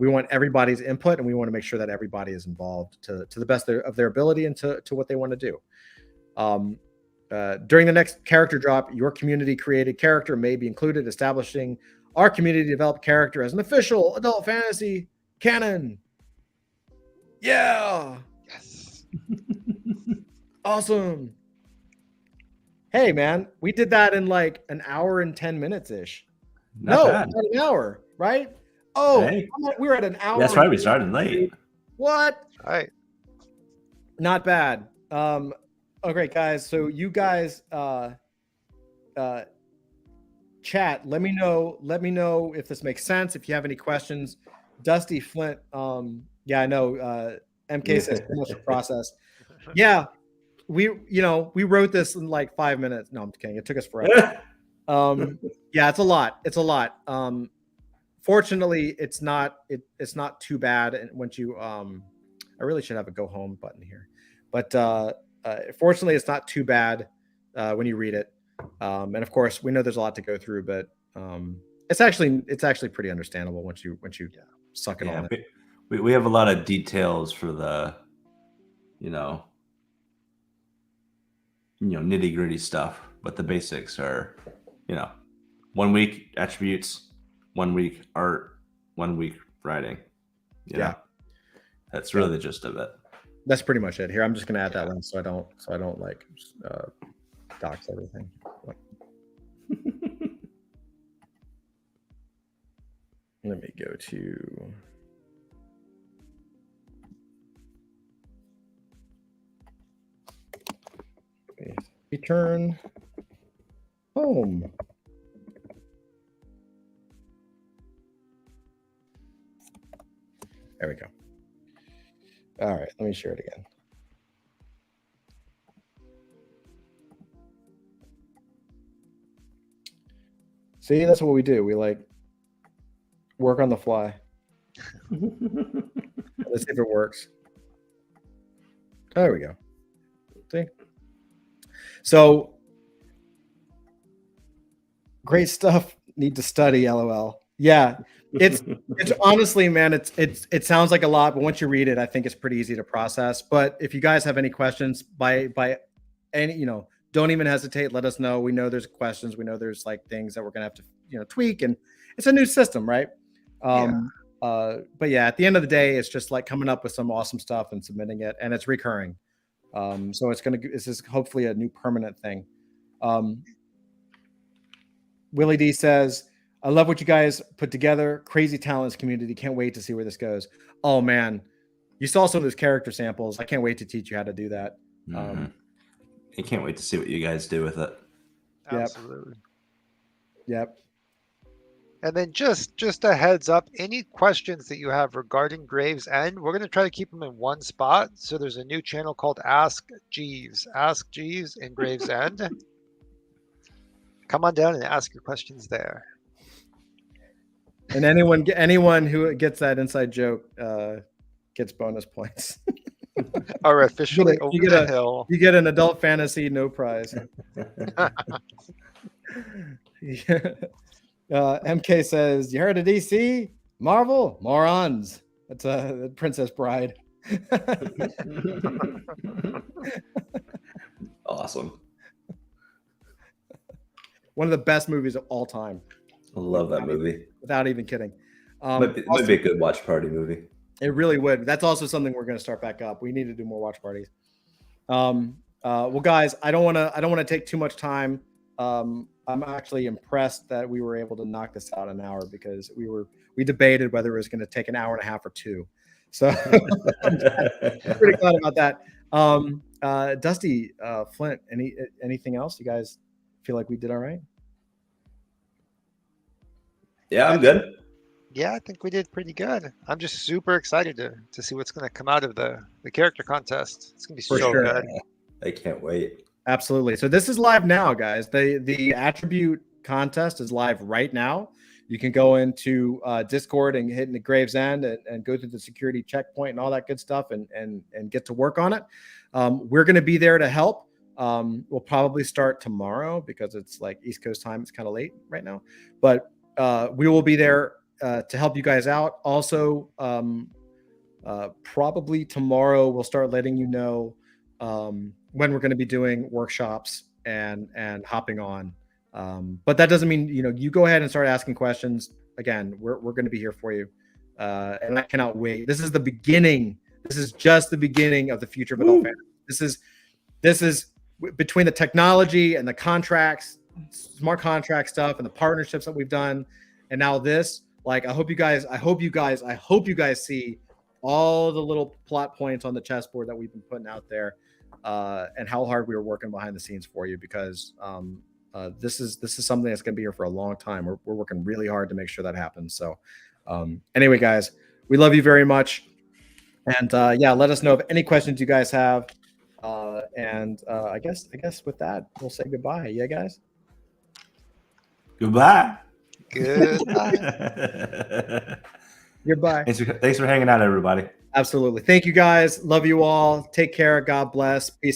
want everybody's input, and we want to make sure that everybody is involved to the best of their ability and to what they want to do. During the next character drop, your community created character may be included, establishing our community developed character as an official adult fantasy canon. Yeah. Yes. Awesome. Hey, man, we did that in like an hour and 10 minutes ish. Not an hour, right? Oh, hey. We were at an hour. That's right. We started late. What? All right. Not bad. Okay, guys. So you guys, chat. Let me know if this makes sense. If you have any questions, Dusty Flint. Yeah, I know. MK says too much to process. Yeah, we wrote this in like 5 minutes. No, I'm kidding. It took us forever. Yeah, it's a lot. Fortunately, it's not too bad. And once you, I really should have a go home button here, but fortunately, it's not too bad when you read it. And of course, we know there's a lot to go through, but it's actually pretty understandable once you suck it on it. We have a lot of details for the, nitty gritty stuff, but the basics are, 1 week attributes, 1 week art, 1 week writing. Yeah, that's really the gist of it. That's pretty much it. Here, I'm just going to add that link so I don't like docs everything. Let me go to. Return home. There we go. All right, let me share it again. See, that's what we do. We like work on the fly. Let's see if it works. There we go. See? So great stuff. Need to study, LOL. Yeah. It's honestly, man, it sounds like a lot, but once you read it, I think it's pretty easy to process. But if you guys have any questions by any, don't even hesitate. Let us know. We know there's questions. We know there's like things that we're gonna have to, tweak, and it's a new system, right? But yeah, at the end of the day, it's just like coming up with some awesome stuff and submitting it, and it's recurring. So this is hopefully a new permanent thing. Willie D says, I love what you guys put together. Crazy talents community. Can't wait to see where this goes. Oh man, you saw some of those character samples. I can't wait to teach you how to do that. I can't wait to see what you guys do with it. Absolutely. Yep. And then just a heads up, any questions that you have regarding Gravesend, we're going to try to keep them in one spot. So there's a new channel called Ask Jeeves in Gravesend. Come on down and ask your questions there. And anyone who gets that inside joke gets bonus points. Are officially over the hill. You get an adult fantasy, no prize. MK says, "You heard of DC? Marvel? Morons." That's the Princess Bride. Awesome. One of the best movies of all time. I love that movie. Without even kidding. Might be a good watch party movie. It really would. That's also something we're going to start back up. We need to do more watch parties. Well, guys, I don't want to take too much time. I'm actually impressed that we were able to knock this out an hour, because we debated whether it was going to take an hour and a half or two. So I'm pretty glad about that. Dusty, Flint, anything else? You guys feel like we did all right? Yeah, I'm good. Yeah, I think we did pretty good. I'm just super excited to see what's going to come out of the character contest. It's going to be so good. I can't wait. Absolutely. So this is live now, guys. The attribute contest is live right now. You can go into Discord and hit in the Gravesend and go through the security checkpoint and all that good stuff and get to work on it. We're going to be there to help. We'll probably start tomorrow because it's like East Coast time. It's kind of late right now, but we will be there to help you guys out. Also, probably tomorrow we'll start letting you know when we're going to be doing workshops and hopping on. But that doesn't mean, you go ahead and start asking questions. Again, we're going to be here for you. And I cannot wait. This is the beginning. This is just the beginning of the future of adult fantasy. This is between the technology and the contracts, smart contract stuff, and the partnerships that we've done. And now this, like, I hope you guys see all the little plot points on the chessboard that we've been putting out there, and how hard we were working behind the scenes for you, because this is something that's going to be here for a long time. We're working really hard to make sure that happens. So anyway, guys, we love you very much. And let us know if any questions you guys have. I guess with that, we'll say goodbye. Yeah, guys. Goodbye. Goodbye. Goodbye. Thanks for hanging out, everybody. Absolutely. Thank you, guys. Love you all. Take care. God bless. Peace.